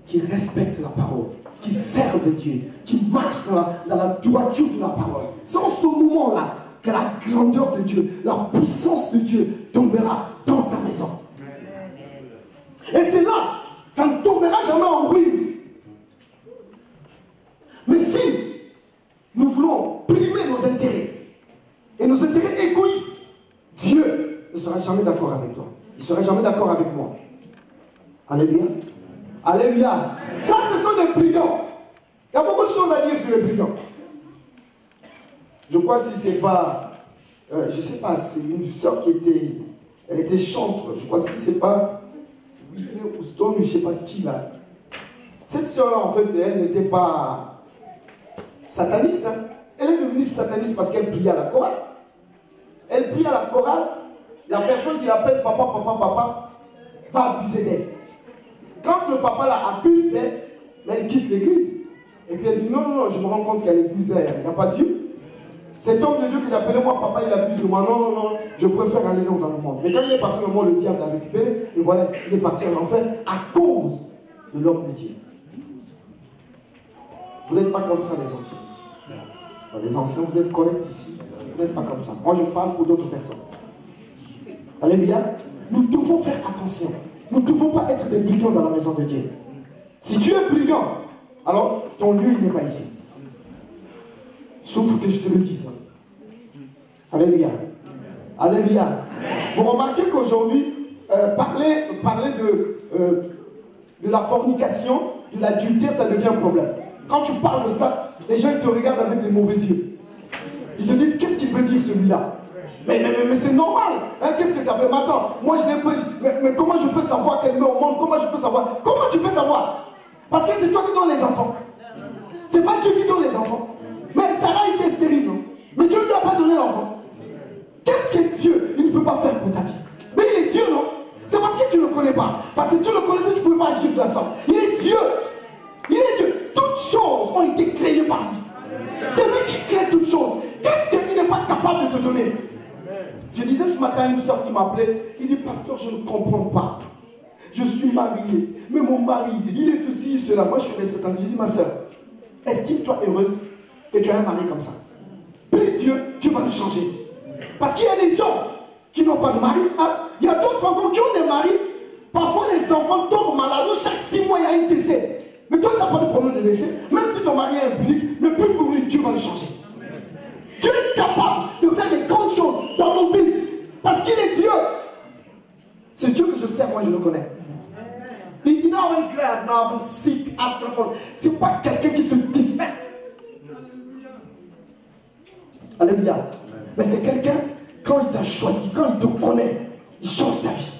qui respectent la parole, qui servent Dieu, qui marchent dans la droiture de la parole. C'est en ce moment-là que la grandeur de Dieu, la puissance de Dieu tombera dans sa maison. Et c'est là, ça ne tombera jamais en ruine. Mais si nous voulons primer nos intérêts, et nos intérêts égoïstes, Dieu ne sera jamais d'accord avec toi. Il ne sera jamais d'accord avec moi. Alléluia. Alléluia. Ça, ce sont des brigands. Il y a beaucoup de choses à dire sur les brigands. Je crois si c'est pas... je ne sais pas, c'est une soeur qui était... Elle était chantre. Je crois si c'est pas... Whitney Houston, je ne sais pas qui là. Cette soeur-là, en fait, elle n'était pas sataniste. Hein. Elle est devenue sataniste parce qu'elle priait à la chorale. Elle prie à la chorale. La personne qui l'appelle papa, papa, papa, va abuser d'elle. Quand le papa la abuse d'elle, elle quitte l'église. Et puis elle dit non, non, non, je me rends compte qu'à l'église, il n'y a pas Dieu. Cet homme de Dieu que j'appelais moi papa, il abuse de moi. Non, non, non, je préfère aller dans le monde. Mais quand il est parti au monde, le diable l'a récupéré. Et voilà, il est parti en enfer à cause de l'homme de Dieu. Vous n'êtes pas comme ça, les anciens ici. Les anciens, vous êtes corrects ici. Vous n'êtes pas comme ça. Moi, je parle pour d'autres personnes. Alléluia. Nous devons faire attention. Nous ne devons pas être des brigands dans la maison de Dieu. Si tu es brigand, alors ton lieu, il n'est pas ici. Sauf que je te le dise. Alléluia. Alléluia. Vous remarquez qu'aujourd'hui, parler de la fornication, de l'adultère, ça devient un problème. Quand tu parles de ça, les gens te regardent avec des mauvais yeux. Ils te disent, qu'est-ce qu'il veut dire celui-là? Mais c'est normal. Hein? Qu'est-ce que ça fait maintenant? Moi, je n'ai pas... Mais comment je peux savoir qu'elle met au monde? Comment je peux savoir? Comment tu peux savoir? Parce que c'est toi qui donnes les enfants. C'est pas Dieu qui donne les enfants. Mais Sarah était stérile, non? Mais Dieu ne lui a pas donné l'enfant. Qu'est-ce que Dieu, il ne peut pas faire pour ta vie? Mais il est Dieu, non? C'est parce que tu ne le connais pas. Parce que si tu le connaissais, tu ne pouvais pas agir de la sorte. Il est Dieu. Il est Dieu. Toutes choses ont été créées par lui. C'est lui qui crée toutes choses. Qu'est-ce qu'il n'est pas capable de te donner? Je disais ce matin à une soeur qui m'appelait, il dit, pasteur, je ne comprends pas. Je suis marié, mais mon mari, il est ceci, cela. Moi, je suis resté tranquille. J'ai dit, ma soeur, estime-toi heureuse que tu as un mari comme ça. Prie Dieu, tu vas le changer. Parce qu'il y a des gens qui n'ont pas de mari. Hein? Il y a d'autres encore qui ont des maris. Parfois, les enfants tombent malades. Chaque 6 mois, il y a un décès. Mais toi, tu n'as pas de problème de décès. Même si ton mari est impudique, ne plus pour lui, Dieu va le changer. Dieu est capable de faire des grandes choses dans nos vies. Parce qu'il est Dieu. C'est Dieu que je sers, moi je le connais. C'est pas quelqu'un qui se disperse. Alléluia. Mais c'est quelqu'un, quand il t'a choisi, quand il te connaît, il change ta vie.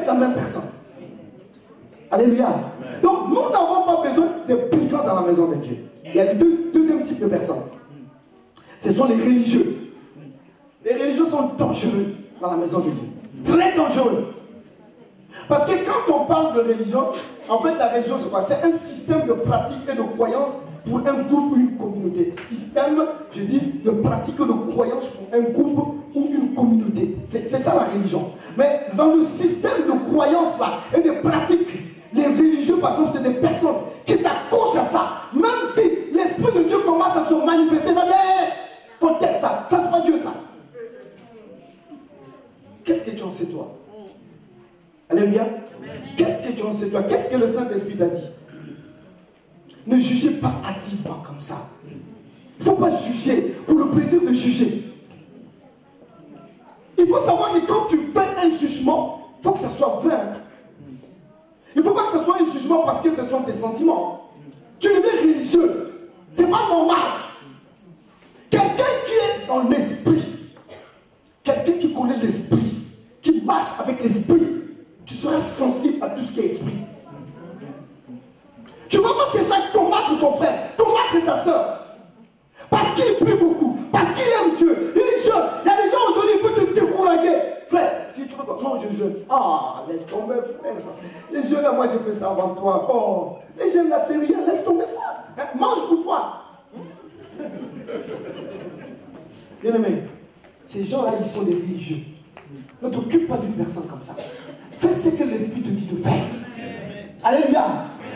la même personne. Alléluia. Donc, nous n'avons pas besoin de brigands dans la maison de Dieu. Il y a le deuxième type de personnes. Ce sont les religieux. Les religieux sont dangereux dans la maison de Dieu. Très dangereux. Parce que quand on parle de religion, en fait, la religion, c'est quoi? C'est un système de pratiques et de croyances pour un groupe ou une communauté. Système, je dis, de pratiques et de croyances pour un groupe ou une communauté. C'est ça la religion. Mais dans le système de croyances là et de pratiques, les religieux, par exemple, c'est des personnes qui s'accrochent à ça. Même si l'Esprit de Dieu commence à se manifester, il va dire, hey, faut taire ça. Ça, c'est pas Dieu, ça. Qu'est-ce que tu en sais, toi? Alléluia. Qu'est-ce que tu en sais, toi? Qu'est-ce que le Saint-Esprit t'a dit? Ne jugez pas hâtivement comme ça. Il ne faut pas juger pour le plaisir de juger. Il faut savoir que quand tu fais un jugement, il faut que ça soit vrai. Il ne faut pas que ce soit un jugement parce que ce sont tes sentiments. Tu es religieux. Ce n'est pas normal. Quelqu'un qui est dans l'esprit, quelqu'un qui connaît l'esprit, qui marche avec l'esprit, tu seras sensible à tout ce qui est esprit. Tu ne vas pas chercher à combattre ton frère, combattre ta soeur. Parce qu'il prie beaucoup, parce qu'il aime Dieu, il est jeune. Il y a des gens aujourd'hui qui peuvent te décourager. Frère, tu veux pas? Non, je jeûne. Ah, laisse tomber, frère. Les jeunes là, moi j'ai fait ça avant toi. Oh, les jeunes là, c'est rien, laisse tomber ça. Mange pour toi. Bien aimé, ces gens-là, ils sont des religieux. Ne t'occupe pas d'une personne comme ça. Fais ce que l'Esprit te dit de faire. Alléluia.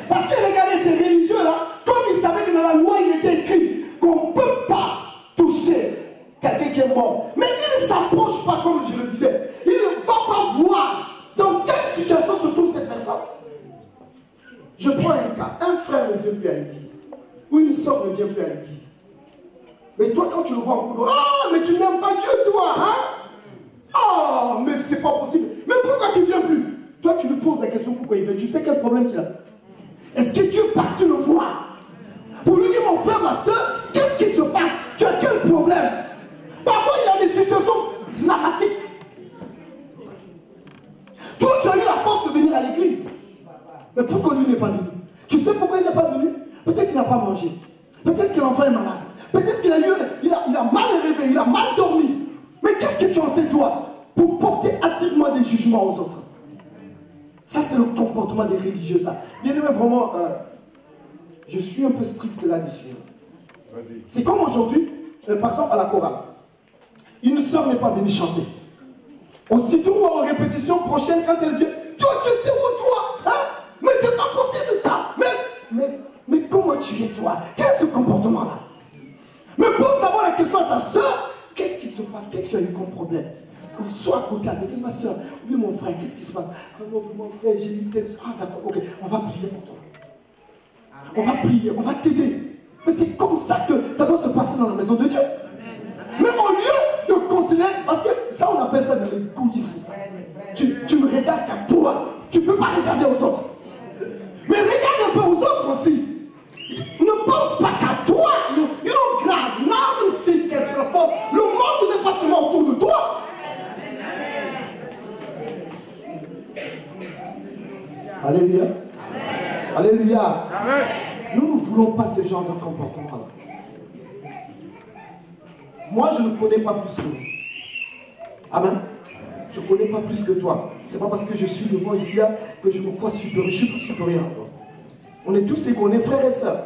Parce que regardez, ces religieux-là, comme ils savaient que dans la loi, il était écrit qu'on ne peut pas toucher quelqu'un qui est mort. Mais il ne s'approche pas, comme je le disais. Il ne va pas voir dans quelle situation se trouve cette personne. Je prends un cas. Un frère ne vient plus à l'église. Ou une soeur ne vient plus à l'église. Mais toi, quand tu le vois en couloir, ah, mais tu n'aimes pas Dieu, toi, hein? Ah, mais c'est pas possible. Mais pourquoi tu ne viens plus? Toi, tu lui poses la question pourquoi il vient. Tu sais quel problème qu'il a? Est-ce que Dieu est parti le voir pour lui dire, mon frère, ma soeur, qu'est-ce qui se passe? Tu as quel problème? Parfois, il y a des situations dramatiques. Toi, tu as eu la force de venir à l'église. Mais pourquoi lui n'est pas venu? Tu sais pourquoi il n'est pas venu? Peut-être qu'il n'a pas mangé. Peut-être que l'enfant est malade. Peut-être qu'il a mal rêvé, il a mal dormi. Mais qu'est-ce que tu en sais, toi, pour porter activement des jugements aux autres? Ça, c'est le comportement des religieux, ça. Bien aimé, vraiment, je suis un peu strict là-dessus. C'est comme aujourd'hui, par exemple, à la chorale. Une sœur n'est pas venue chanter. Aussitôt en répétition prochaine, quand elle vient, toi, tu étais où, toi, hein? Mais c'est pas possible, ça. Mais comment tu es, toi? Quel est ce comportement-là? Mais pose d'abord la question à ta sœur. Qu'est-ce qui se passe? Qu'est-ce que tu as eu comme problème? Sois à côté avec ma soeur. Oui, mon frère, qu'est-ce qui se passe? Ah non, mon frère, j'ai eu telle... Ah d'accord, ok, on va prier pour toi. On va prier, on va t'aider. Mais c'est comme ça que ça doit se passer dans la maison de Dieu. Mais au lieu de considérer, parce que ça, on appelle ça de l'égoïsme. Tu ne regardes qu'à toi. Tu ne peux pas regarder aux autres. Mais regarde un peu aux autres aussi. Ne pense pas qu'à toi. You don't grab. Now you see qu'est-ce qu'il faut. Le monde n'est pas seulement autour de toi. Alléluia. Alléluia. Amen. Nous ne voulons pas ce genre de comportement. Moi, je ne connais pas plus que vous. Amen. Je ne connais pas plus que toi. Ce n'est pas parce que je suis devant ici là que je me crois supérieur. Je ne suis pas supérieur à toi. On est tous égaux, on est frères et sœurs.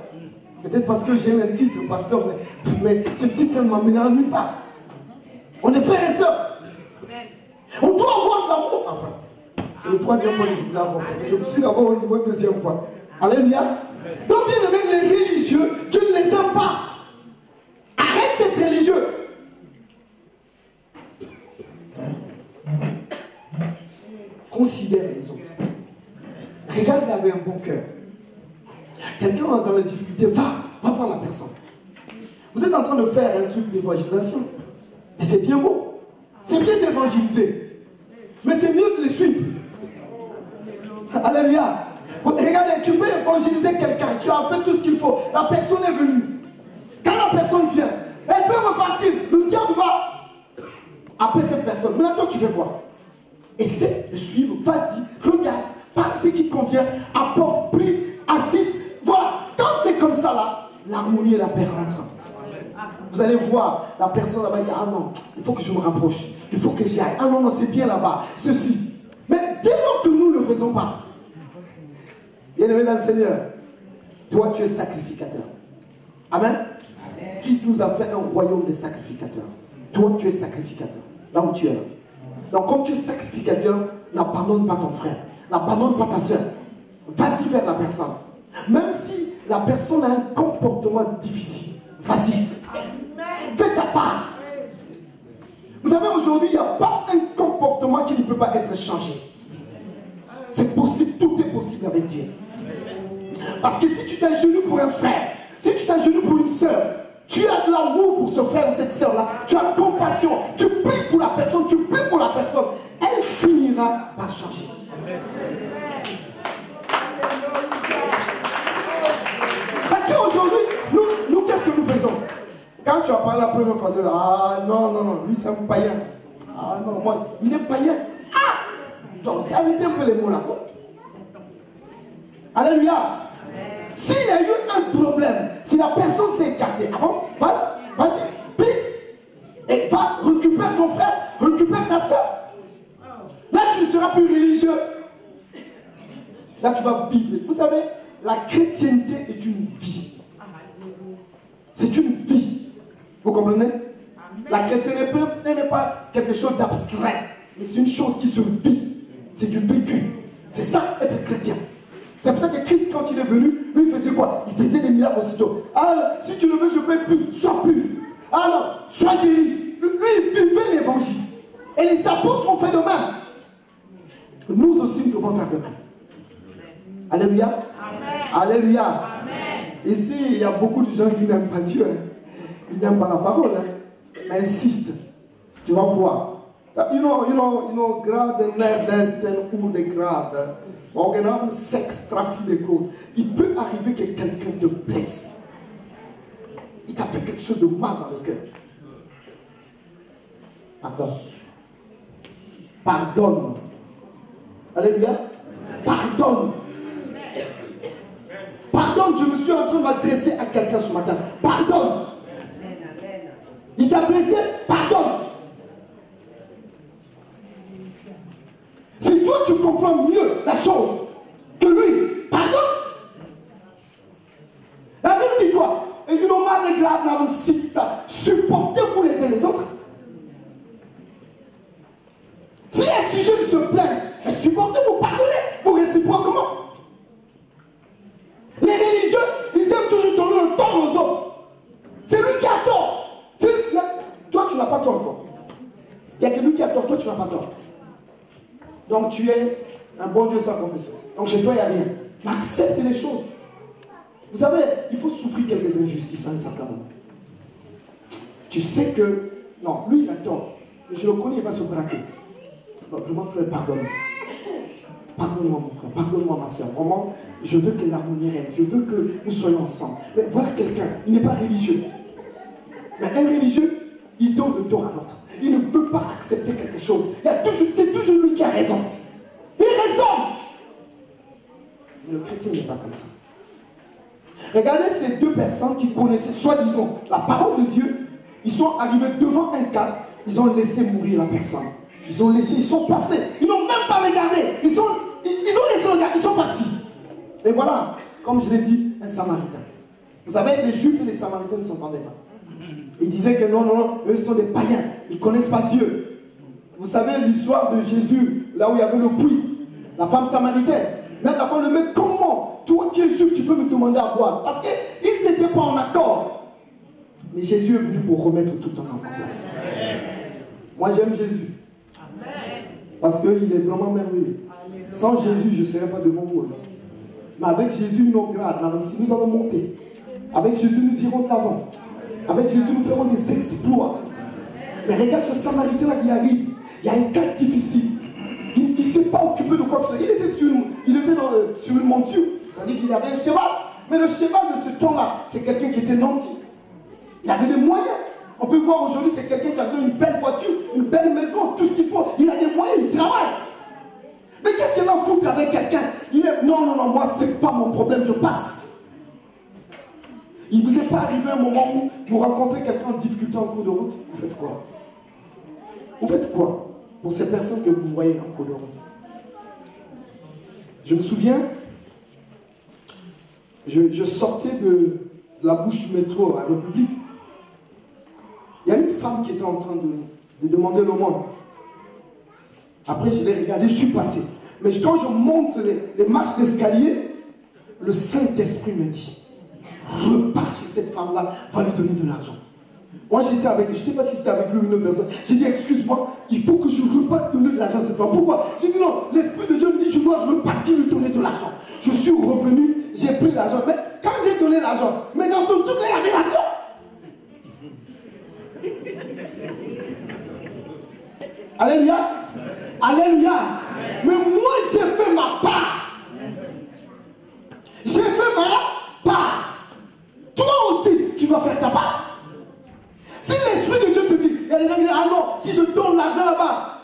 Peut-être parce que j'ai un titre, pasteur, mais ce titre ne m'amène à nulle part. On est frères et sœurs. On doit avoir de l'amour. Enfin, c'est le troisième point que je voulais aborder. Je me suis d'abord au niveau du deuxième point. Alléluia. Donc, bien aimé, les religieux, tu ne les aimes pas. Arrête d'être religieux. Considère les autres. Regarde avec un bon cœur. Quelqu'un dans la difficulté, va voir la personne. Vous êtes en train de faire un truc d'évangélisation. Et c'est bien beau. C'est bien d'évangéliser. Mais c'est mieux de les suivre. Alléluia. Regardez, tu peux évangéliser quelqu'un. Tu as fait tout ce qu'il faut. La personne est venue. Quand la personne vient, elle peut repartir. Le diable va appeler cette personne. Maintenant, toi, tu fais quoi? Essaie de suivre. Vas-y. portière, apporte, prie, assiste. Voilà, quand c'est comme ça là, l'harmonie et la paix rentrent. Vous allez voir, la personne là-bas dit, ah non, il faut que je me rapproche, il faut que j'y aille. Ah non, non, c'est bien là-bas, ceci. Mais dès lors que nous ne le faisons pas, bien-aimé dans le Seigneur, toi tu es sacrificateur. Amen. Christ nous a fait un royaume de sacrificateurs. Toi tu es sacrificateur, là où tu es là. Donc comme tu es sacrificateur, n'abandonne pas ton frère, n'abandonne pas ta soeur. Vas-y vers la personne. Même si la personne a un comportement difficile, vas-y. Fais ta part. Vous savez, aujourd'hui, il n'y a pas un comportement qui ne peut pas être changé. C'est possible, tout est possible avec Dieu. Parce que si tu t'agenouilles pour un frère, si tu t'agenouilles pour une soeur, tu as de l'amour pour ce frère ou cette soeur-là, tu as compassion, tu pries pour la personne, tu pries pour la personne, elle finira par changer. Parce qu'aujourd'hui, nous qu'est-ce que nous faisons? Quand tu as parlé la première fois de ah non, non, non, lui c'est un païen. Ah non, moi, il est païen. Ah! Donc, c'est arrêtez un peu les mots là. Alléluia. S'il y a eu un problème, si la personne s'est écartée, avance, vas-y, prie. Et va, récupère ton frère, récupère ta soeur. Là, tu ne seras plus religieux. Là, tu vas vivre. Vous savez, la chrétienté est une vie. C'est une vie. Vous comprenez? La chrétienté n'est pas quelque chose d'abstrait, mais c'est une chose qui se vit. C'est du vécu. C'est ça, être chrétien. C'est pour ça que Christ, quand il est venu, lui, il faisait quoi? Il faisait des miracles aussitôt. Ah, si tu le veux, je peux être plus. Sois plus. Ah non, sois guéri. Lui, il vivait l'évangile. Et les apôtres ont fait de même. Nous aussi, nous devons faire de même. Alléluia. Amen. Alléluia. Amen. Ici, il y a beaucoup de gens qui n'aiment pas Dieu. Hein. Ils n'aiment pas la parole. Hein. Mais insiste. Tu vas voir. You know, gerade Nordwesten ou des grades. Organen, sexe, trafic de code. Il peut arriver que quelqu'un te blesse. Il t'a fait quelque chose de mal dans le cœur. Pardonne. Pardonne. Alléluia. Pardonne. Pardonne, je me suis en train de m'adresser à quelqu'un ce matin. Pardonne. Il t'a blessé, pardonne. Si toi tu comprends mieux la chose que lui, pardonne. La Bible dit quoi? Et you know, supportez-vous les uns les autres. Si un sujet se plaint, supportez-vous, pardonnez, vous réciproquement. Les religieux, ils aiment toujours donner le tort aux autres. C'est lui qui a tort. Toi, tu n'as pas tort encore. Il n'y a que lui qui a tort, toi, tu n'as pas tort. Donc, tu es un bon Dieu sans confession. Donc, chez toi, il n'y a rien. Mais accepte les choses. Vous savez, il faut souffrir quelques injustices à un certain moment. Tu sais que, non, lui, il a tort. Je le connais, il va se braquer. Vraiment, frère, pardonne-moi. Pardonne-moi, mon frère. Pardonne-moi, ma soeur. Vraiment, je veux que l'harmonie règne. Je veux que nous soyons ensemble. Mais voilà quelqu'un, il n'est pas religieux. Mais un religieux, il donne le tort à l'autre. Il ne peut pas accepter quelque chose. C'est toujours lui qui a raison. Il a raison. Mais le chrétien n'est pas comme ça. Regardez ces deux personnes qui connaissaient soi-disant la parole de Dieu. Ils sont arrivés devant un cas. Ils ont laissé mourir la personne. Ils ont laissé, ils sont passés. Ils n'ont même pas regardé. Ils ont laissé le gars. Ils sont partis. Et voilà, comme je l'ai dit, un Samaritain. Vous savez, les Juifs et les Samaritains ne s'entendaient pas. Ils disaient que non, non, non, eux sont des païens. Ils ne connaissent pas Dieu. Vous savez l'histoire de Jésus, là où il y avait le puits. La femme samaritaine. Même la femme le met, comment toi qui es juif, tu peux me demander à boire? Parce qu'ils n'étaient pas en accord. Mais Jésus est venu pour remettre tout en place. Moi, j'aime Jésus. Parce qu'il est vraiment merveilleux. Sans Jésus, je ne serais pas devant vous aujourd'hui. Mais avec Jésus, nos grades, nous allons monter. Avec Jésus, nous irons de l'avant. Avec Jésus, nous ferons des exploits. Mais regarde ce Samaritain là qui arrive. Il y a un cas difficile. Il ne s'est pas occupé de quoi que ce soit. Il était sur une monture. Ça veut dire qu'il avait un cheval. Mais le cheval de ce temps-là, c'est quelqu'un qui était nanti. Il avait des moyens. On peut voir aujourd'hui, c'est quelqu'un qui a besoin d'une belle voiture, une belle maison, tout ce qu'il faut. Il a des moyens, il travaille. Mais qu'est-ce qu'il a à foutre avec quelqu'un? Il est non, non, non, moi, c'est pas mon problème, je passe. Il ne vous est pas arrivé un moment où vous rencontrez quelqu'un en difficulté en cours de route? Vous faites quoi? Vous faites quoi pour ces personnes que vous voyez en cours de route? Je me souviens, je sortais de la bouche du métro à la République. Il y a une femme qui était en train de demander l'aumône. Après, je l'ai regardé, je suis passé. Mais quand je monte les marches d'escalier, le Saint-Esprit me dit, repars chez cette femme-là, va lui donner de l'argent. Moi, j'étais avec, je ne sais pas si c'était avec lui ou une autre personne. J'ai dit, excuse-moi, il faut que je reparte donner de l'argent à cette femme. Pourquoi? J'ai dit, non, l'Esprit de Dieu me dit, je dois repartir lui donner de l'argent. Je suis revenu, j'ai pris l'argent. Mais quand j'ai donné l'argent, mais dans son truc, il y avait l'argent. Alléluia. Alléluia. Mais moi, j'ai fait ma part. J'ai fait ma part. Toi aussi, tu vas faire ta part. Si l'Esprit de Dieu te dit, il y a des gens qui disent, ah non, si je donne l'argent là-bas,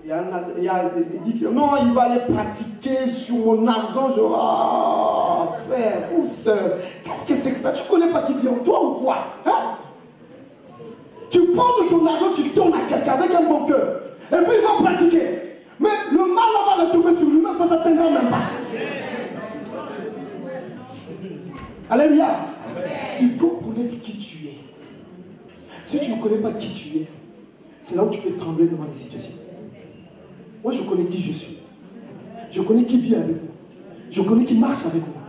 il y a des qui non, il va aller pratiquer sur mon argent. Je frère ou soeur, qu'est-ce que c'est que ça? Tu ne connais pas qui vient, toi ou quoi? Hein? Tu prends de ton argent, tu donnes à quelqu'un avec un bon cœur. Et puis il va pratiquer. Mais le mal va retomber sur lui-même, ça ne t'atteindra même pas. Alléluia. Il faut connaître qui tu es. Si tu ne connais pas qui tu es, c'est là où tu peux trembler devant les situations. Moi, je connais qui je suis. Je connais qui vit avec moi. Je connais qui marche avec moi.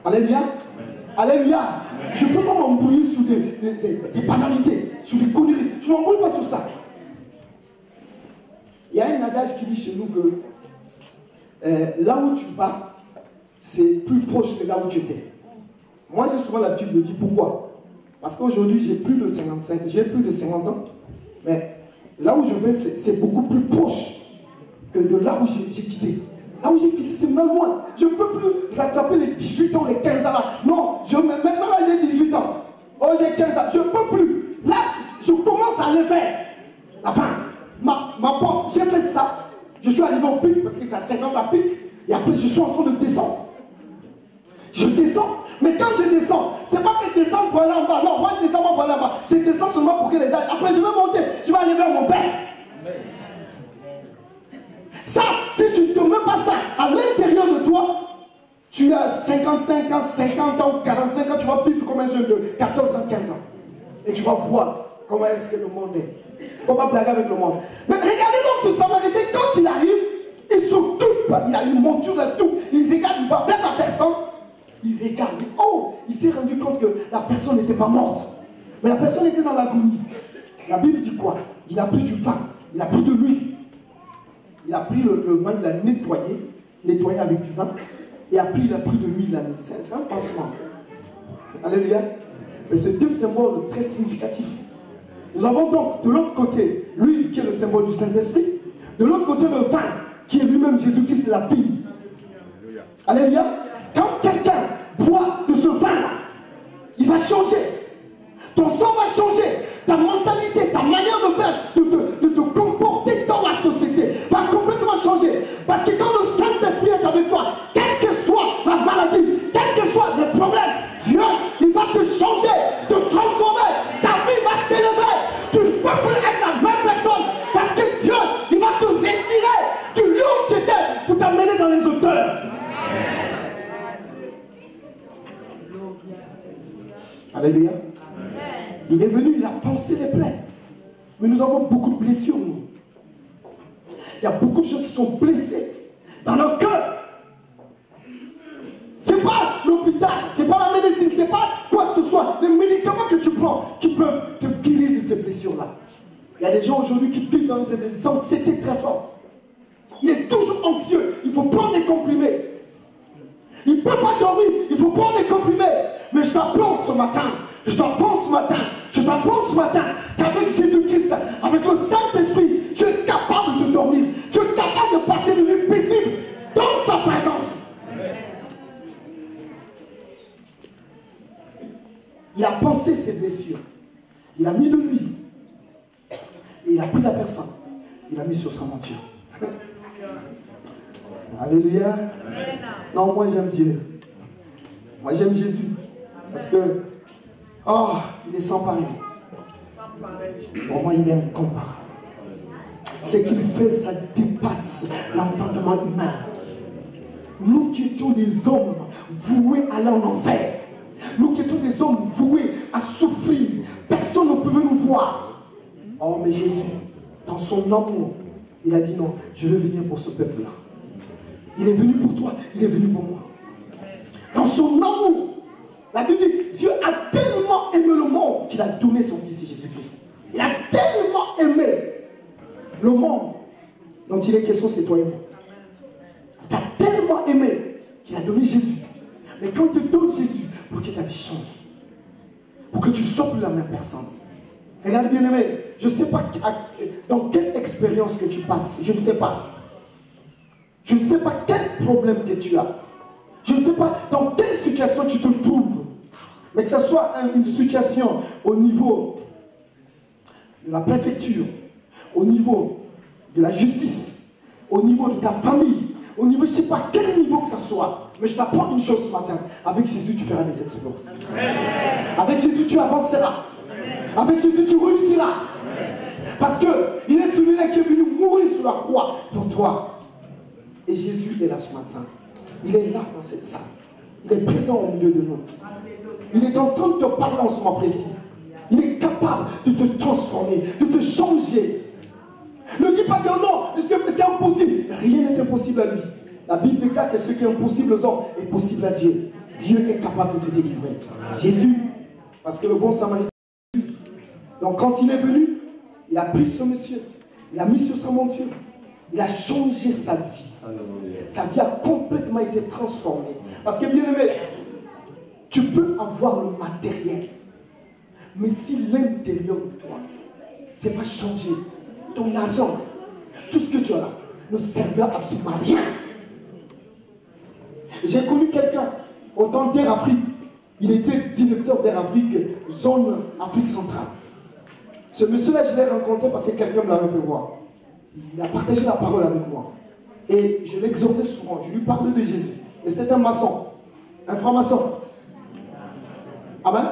Alléluia. Alléluia. Je ne peux pas m'embrouiller sur des banalités, sur des conneries. Je ne m'embrouille pas sur ça. Il y a un adage qui dit chez nous que là où tu vas, c'est plus proche que là où tu étais. Moi, j'ai souvent l'habitude de dire pourquoi. Parce qu'aujourd'hui, j'ai plus de 50 ans. Mais là où je vais, c'est beaucoup plus proche que de là où j'ai quitté. Là où j'ai quitté, c'est même loin. Je ne peux plus rattraper les 18 ans, les 15 ans là. Non, maintenant là, j'ai 18 ans. Oh, j'ai 15 ans. Je ne peux plus. Là, je commence à aller vers la fin. Ma porte, j'ai fait ça. Je suis arrivé au pic parce que c'est à 50 à pic. Et après, je suis en train de descendre. Je descends. Mais quand je descends, c'est pas que je descends pour aller en bas. Non, moi je descends pas pour aller en bas. Je descends seulement pour que les ailes. Après, je vais monter. Je vais aller vers mon père. Ça, si tu ne te mets pas ça à l'intérieur de toi, tu as 55 ans, 50 ans, 45 ans, tu vas vivre comme un jeune de 14 ans, 15 ans. Et tu vas voir comment est-ce que le monde est. Il ne faut pas blaguer avec le monde. Mais regardez donc ce Samaritain, quand il arrive, il s'occupe, il a une monture là, tout. Il regarde, il va vers la personne. Il regarde, oh, il s'est rendu compte que la personne n'était pas morte. Mais la personne était dans l'agonie. La Bible dit quoi? Il a pris du vin, il a pris de l'huile. Il a pris le vin, il l'a nettoyé avec du vin. Et après, il a pris de l'huile. C'est un pansement. Alléluia. Mais c'est deux symboles très significatifs. Nous avons donc de l'autre côté l'huile qui est le symbole du Saint-Esprit. De l'autre côté le vin qui est lui-même Jésus-Christ, c'est la vigne. Alléluia. Quand quelqu'un boit de ce vin-là, il va changer. Ton sang va changer. Ta mentalité, ta manière de faire, de te comporter dans la société va complètement changer. Parce que quand le Saint-Esprit est avec toi, quelle que soit la maladie, quels que soient les problèmes, Dieu, il va te changer, te transformer. Ta vie va s'élever. Tu ne peux plus être la même personne. Parce que Dieu, il va te retirer du lieu où tu étais pour t'amener dans les hauteurs. Alléluia. Il est venu, il a pansé les plaies. Mais nous avons beaucoup de blessures, nous. Il y a beaucoup de gens qui sont blessés dans leur cœur. C'est pas l'hôpital, c'est pas la médecine, c'est pas quoi que ce soit, les médicaments que tu prends qui peuvent te guérir de ces blessures-là. Il y a des gens aujourd'hui qui vivent dans des anxiétés très fortes. Il est toujours anxieux, il faut prendre des comprimés. Il ne peut pas dormir, il faut prendre des comprimés. Mais je t'apprends ce matin, qu'avec Jésus-Christ, avec le Saint-Esprit, tu es capable de dormir, tu es capable de passer une nuit paisible dans sa présence. Il a pensé ses blessures, il a mis de l'huile, et il a pris la personne, il a mis sur sa monture. Alléluia. Non, moi j'aime Dieu. Moi j'aime Jésus. Parce que, oh, il est sans pareil. Pour moi, il est incomparable. Ce qu'il fait, ça dépasse l'entendement humain. Nous qui étions des hommes voués à aller en enfer, nous qui étions des hommes voués à souffrir, personne ne pouvait nous voir. Oh, mais Jésus, dans son amour, il a dit non, je veux venir pour ce peuple-là. Il est venu pour toi, il est venu pour moi. Dans son amour, la Bible dit, Dieu a tellement aimé le monde qu'il a donné son Fils Jésus-Christ. Il a tellement aimé le monde dont il est question, c'est toi et moi. Il t'a tellement aimé qu'il a donné Jésus. Mais quand il te donne Jésus, pour que ta vie change, pour que tu ne sois plus la même personne. Regarde bien aimé, je ne sais pas dans quelle expérience que tu passes, je ne sais pas. Je ne sais pas quel problème que tu as. Je ne sais pas dans quelle situation tu te trouves. Mais que ce soit une situation au niveau de la préfecture, au niveau de la justice, au niveau de ta famille, au niveau, je ne sais pas quel niveau que ce soit. Mais je t'apprends une chose ce matin. Avec Jésus, tu feras des exploits. Avec Jésus, tu avanceras. Avec Jésus, tu réussiras. Parce qu'il est celui-là qui est venu mourir sur la croix pour toi. Et Jésus est là ce matin. Il est là dans cette salle. Il est présent au milieu de nous. Il est en train de te parler en ce moment précis. Il est capable de te transformer, de te changer. Ne dis pas que non, c'est impossible. Rien n'est impossible à lui. La Bible déclare que ce qui est impossible aux hommes est possible à Dieu. Dieu est capable de te délivrer. Jésus, parce que le bon samaritain, donc quand il est venu, il a pris ce monsieur, il a mis sur sa monture, il a changé sa vie. Sa vie a complètement été transformée. Parce que bien aimé, tu peux avoir le matériel, mais si l'intérieur de toi, c'est pas changé, ton argent, tout ce que tu as là, ne servira absolument à rien. J'ai connu quelqu'un au temps d'Air Afrique. Il était directeur d'Air Afrique, zone Afrique centrale. Ce monsieur-là, je l'ai rencontré parce que quelqu'un me l'avait fait voir. Il a partagé la parole avec moi. Et je l'exhortais souvent, je lui parlais de Jésus. Et c'était un maçon, un franc-maçon. Amen.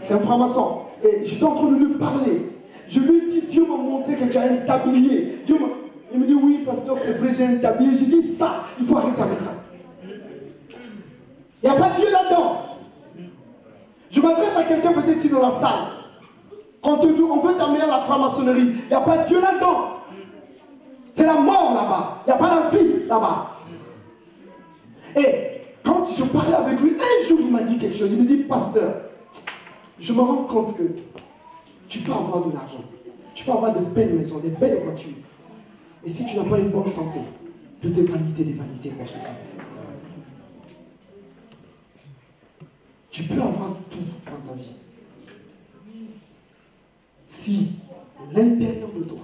C'est un franc-maçon. Et j'étais en train de lui parler. Je lui ai dit, Dieu m'a montré que tu as un tablier. Il me dit, oui, pasteur, c'est vrai, j'ai un tablier. J'ai dit, ça, il faut arrêter avec ça. Il n'y a pas Dieu là-dedans. Je m'adresse à quelqu'un peut-être ici dans la salle. Quand on veut t'amener à la franc-maçonnerie, il n'y a pas Dieu là-dedans. C'est la mort là-bas. Il n'y a pas la vie là-bas. Et quand je parlais avec lui, un jour il m'a dit quelque chose. Il me dit, pasteur, je me rends compte que tu peux avoir de l'argent. Tu peux avoir de belles maisons, de belles voitures. Et si tu n'as pas une bonne santé, tout est vanité des vanités pour ce temps. Tu peux avoir tout dans ta vie. Si l'intérieur de toi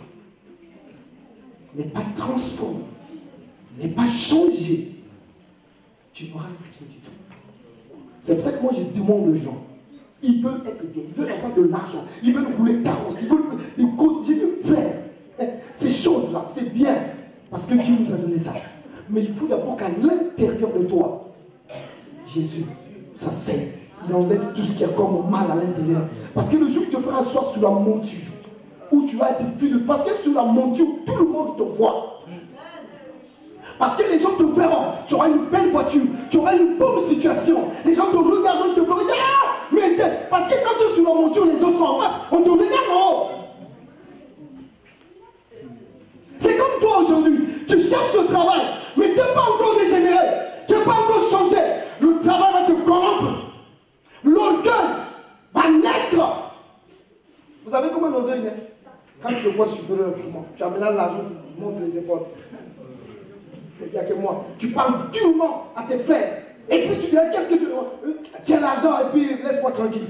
n'est pas transformé, n'est pas changé, tu n'auras rien du tout. C'est pour ça que moi je demande aux gens, ils veulent être bien, ils veulent avoir de l'argent, ils veulent rouler carrosse, ils veulent des causes, j'ai dit frère, ces choses-là, c'est bien, parce que Dieu nous a donné ça. Mais il faut d'abord qu'à l'intérieur de toi, Jésus, ça saigne. Il enlève tout ce qui est comme mal à l'intérieur. Parce que le jour où tu te feras asseoir sur la monture, où tu vas être vu de... Parce que sur la monture, tout le monde te voit. Parce que les gens te verront. Tu auras une belle voiture, tu auras une bonne situation. Les gens te regarderont, ils te verront. Ah, mais parce que quand tu es sur la monture, les autres sont en bas, on te regarde en haut. C'est comme toi aujourd'hui. Tu cherches le travail, mais tu n'es pas encore régénéré. Tu n'es pas encore changé. Le travail va te corrompre. L'orgueil va naître. Vous savez comment l'orgueil naît? Quand tu te vois supérieur à moi, tu amènes l'argent, tu montes les épaules. Il n'y a que moi. Tu parles durement à tes frères. Et puis tu dis, qu'est-ce que tu... Tiens l'argent et puis laisse-moi tranquille.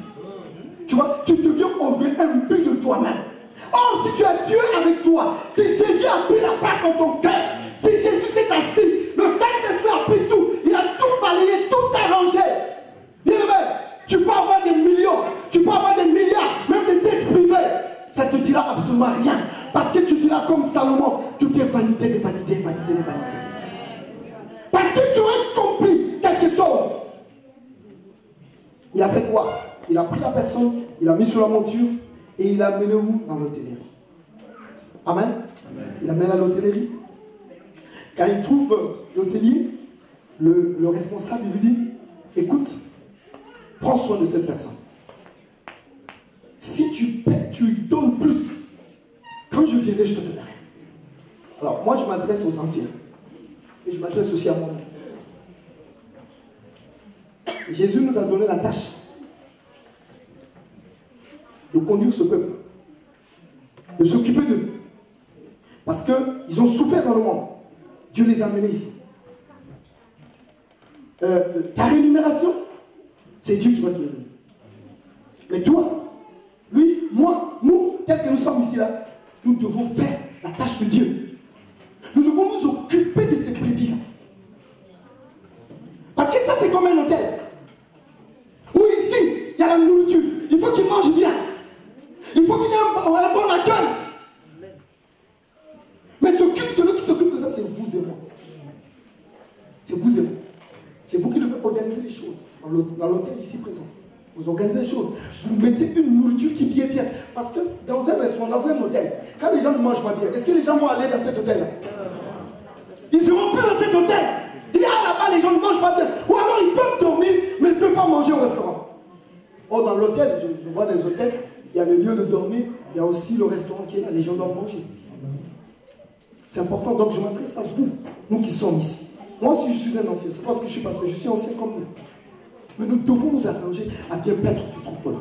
Tu vois, tu deviens orgueilleux, un but de toi-même. Or, si tu as Dieu avec toi, si Jésus a pris la place dans ton cœur, si Jésus s'est assis, le Saint-Esprit a pris tout, il a tout balayé, tout arrangé. Bien aimé, tu peux avoir des millions, tu peux avoir des milliards, même des têtes privées. Ça ne te dira absolument rien. Parce que tu diras comme Salomon, tout est vanité, des vanités, vanité, des vanités. a fait quoi? Il a pris la personne, il a mis sur la monture et il a amené où? Dans l'hôtellerie. Amen. Il amène à l'hôtellerie. Quand il trouve l'hôtelier, le responsable lui dit, écoute, prends soin de cette personne. Si tu donnes plus, quand je viendrai, je te donnerai. Alors, moi, je m'adresse aux anciens. Et je m'adresse aussi à moi-même. Jésus nous a donné la tâche de conduire ce peuple, de s'occuper d'eux. Parce qu'ils ont souffert dans le monde. Dieu les a amenés ici. Ta rémunération, c'est Dieu qui va te le donner. Mais toi, lui, moi, nous, tels que nous sommes ici, là, nous devons faire la tâche de Dieu. Nous devons nous occuper de ces brebis. Parce que ça, c'est comme un hôtel. Où ici, il y a la nourriture. Il faut qu'il mange bien. Il faut qu'il ait un bon accueil. Mais celui qui s'occupe de ça, c'est vous et moi. C'est vous et moi. C'est vous qui devez organiser les choses. Dans l'hôtel ici présent. Vous organisez les choses. Vous mettez une nourriture qui vient bien. Parce que dans un restaurant, dans un hôtel, quand les gens ne mangent pas bien, est-ce que les gens vont aller dans cet hôtel-là? Ils ne seront plus dans cet hôtel. Il y a là-bas, les gens ne mangent pas bien. Ou alors ils peuvent dormir, mais ils ne peuvent pas manger au restaurant. Or, dans l'hôtel, je vois des hôtels, il y a le lieu de dormir, il y a aussi le restaurant qui est là, les gens doivent manger. C'est important, donc je m'adresse à vous, nous qui sommes ici. Moi aussi, je suis un ancien, c'est parce que je suis pasteur, je suis ancien comme vous. Mais nous devons nous arranger à bien mettre ce troupeau-là.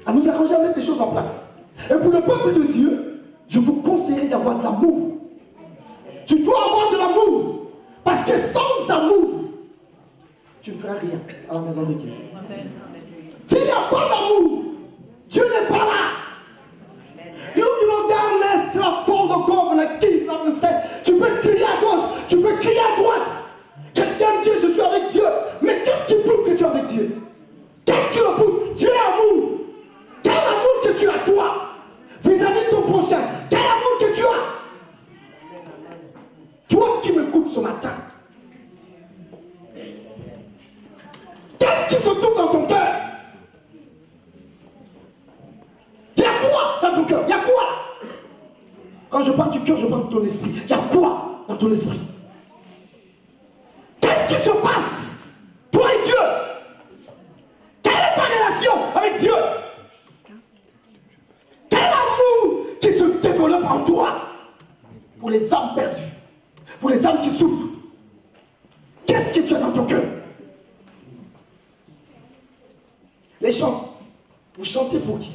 À nous arranger à mettre les choses en place. Et pour le peuple de Dieu, je vous conseillerais d'avoir de l'amour. Tu dois avoir de l'amour. Parce que sans amour, tu ne feras rien à la maison de Dieu. S'il n'y a pas d'amour, Dieu n'est pas là. Tu peux crier à gauche, tu peux crier à droite. Chrétien Dieu, je suis avec Dieu. Mais qu'est-ce qui prouve que tu es avec Dieu? Qu'est-ce qui le prouve? Dieu est amour. Quel amour que tu as toi vis-à-vis de ton prochain? Quel amour que tu as? Toi qui m'écoutes ce matin, qu'est-ce qui se trouve dans ton cœur? Il y a quoi dans ton cœur? Il y a quoi? Quand je parle du cœur, je parle de ton esprit. Il y a quoi dans ton esprit? Qu'est-ce qui se passe? Toi et Dieu. Quelle est ta relation avec Dieu? Quel amour qui se développe en toi pour les âmes perdues, pour les âmes qui souffrent? Qu'est-ce que tu as dans ton cœur? Les chants, vous chantez pour qui?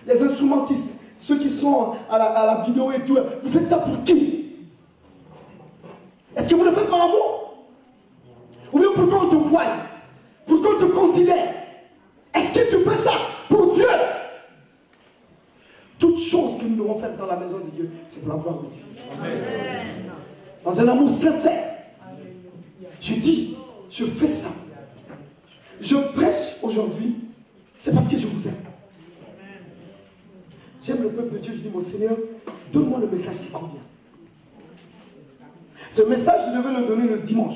Les instrumentistes, ceux qui sont à la vidéo et tout, vous faites ça pour qui? Est-ce que vous le faites par amour? Ou bien pour qu'on te voie? Pour qu'on te considère? Est-ce que tu fais ça pour Dieu? Toute chose que nous devons faire dans la maison de Dieu, c'est pour la gloire de Dieu. Amen. Dans un amour sincère. Je dis, je fais ça. Je prêche aujourd'hui, c'est parce que je vous aime. J'aime le peuple de Dieu, je dis, mon Seigneur, donne-moi le message qui convient. Ce message, je devais le donner le dimanche.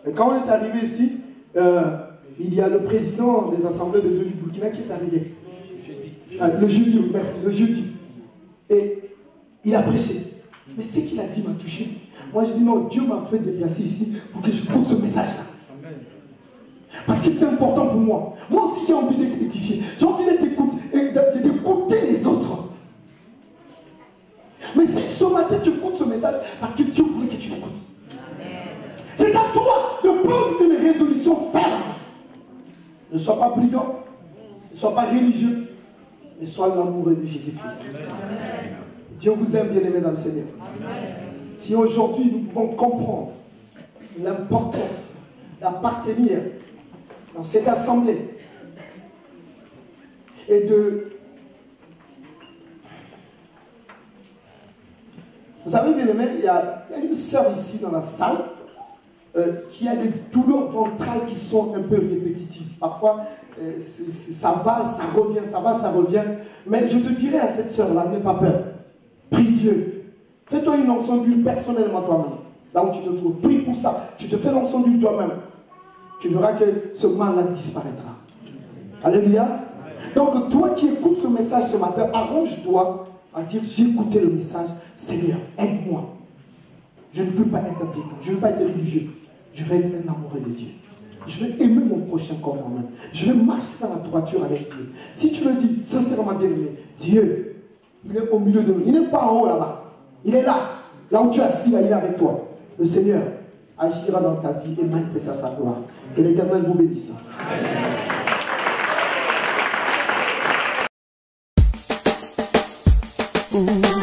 Et quand on est arrivé ici, il y a le président des assemblées de Dieu du Burkina qui est arrivé. Le jeudi, merci, le jeudi. Et il a prêché. Mais ce qu'il a dit m'a touché. Moi, je dis non, Dieu m'a fait déplacer ici pour que j'écoute ce message-là. Parce que c'est important pour moi. Moi aussi, j'ai envie d'être édifié. J'ai envie d'écouter les autres. Mais si ce matin tu écoutes ce message, parce que Dieu voulait que tu l'écoutes. C'est à toi de prendre une résolution ferme. Ne sois pas brigand, ne sois pas religieux, mais sois l'amoureux de Jésus-Christ. Dieu vous aime, bien-aimés dans le Seigneur. Si aujourd'hui nous pouvons comprendre l'importance d'appartenir dans cette assemblée et de... Vous savez, bien aimé, il y a une sœur ici dans la salle qui a des douleurs ventrales qui sont un peu répétitives. Parfois, ça va, ça revient, ça va, ça revient. Mais je te dirais à cette sœur-là, n'aie pas peur. Prie Dieu. Fais-toi une onction d'huile personnellement toi-même. Là où tu te trouves, prie pour ça. Tu te fais l'onction d'huile toi-même. tu verras que ce mal-là disparaîtra. Alléluia. Donc toi qui écoutes ce message ce matin, arrange-toi à dire, j'ai écouté le message, Seigneur, aide-moi. Je ne veux pas être un démon, je ne veux pas être religieux. Je vais être un amoureux de Dieu. Je vais aimer mon prochain comme moi-même. Je vais marcher dans la droiture avec Dieu. Si tu le dis sincèrement, bien-aimé, Dieu, il est au milieu de nous. Il n'est pas en haut là-bas. Il est là. Là où tu es assis, là, il est avec toi. Le Seigneur agira dans ta vie et manifestera sa gloire. Que l'Éternel vous bénisse. Amen.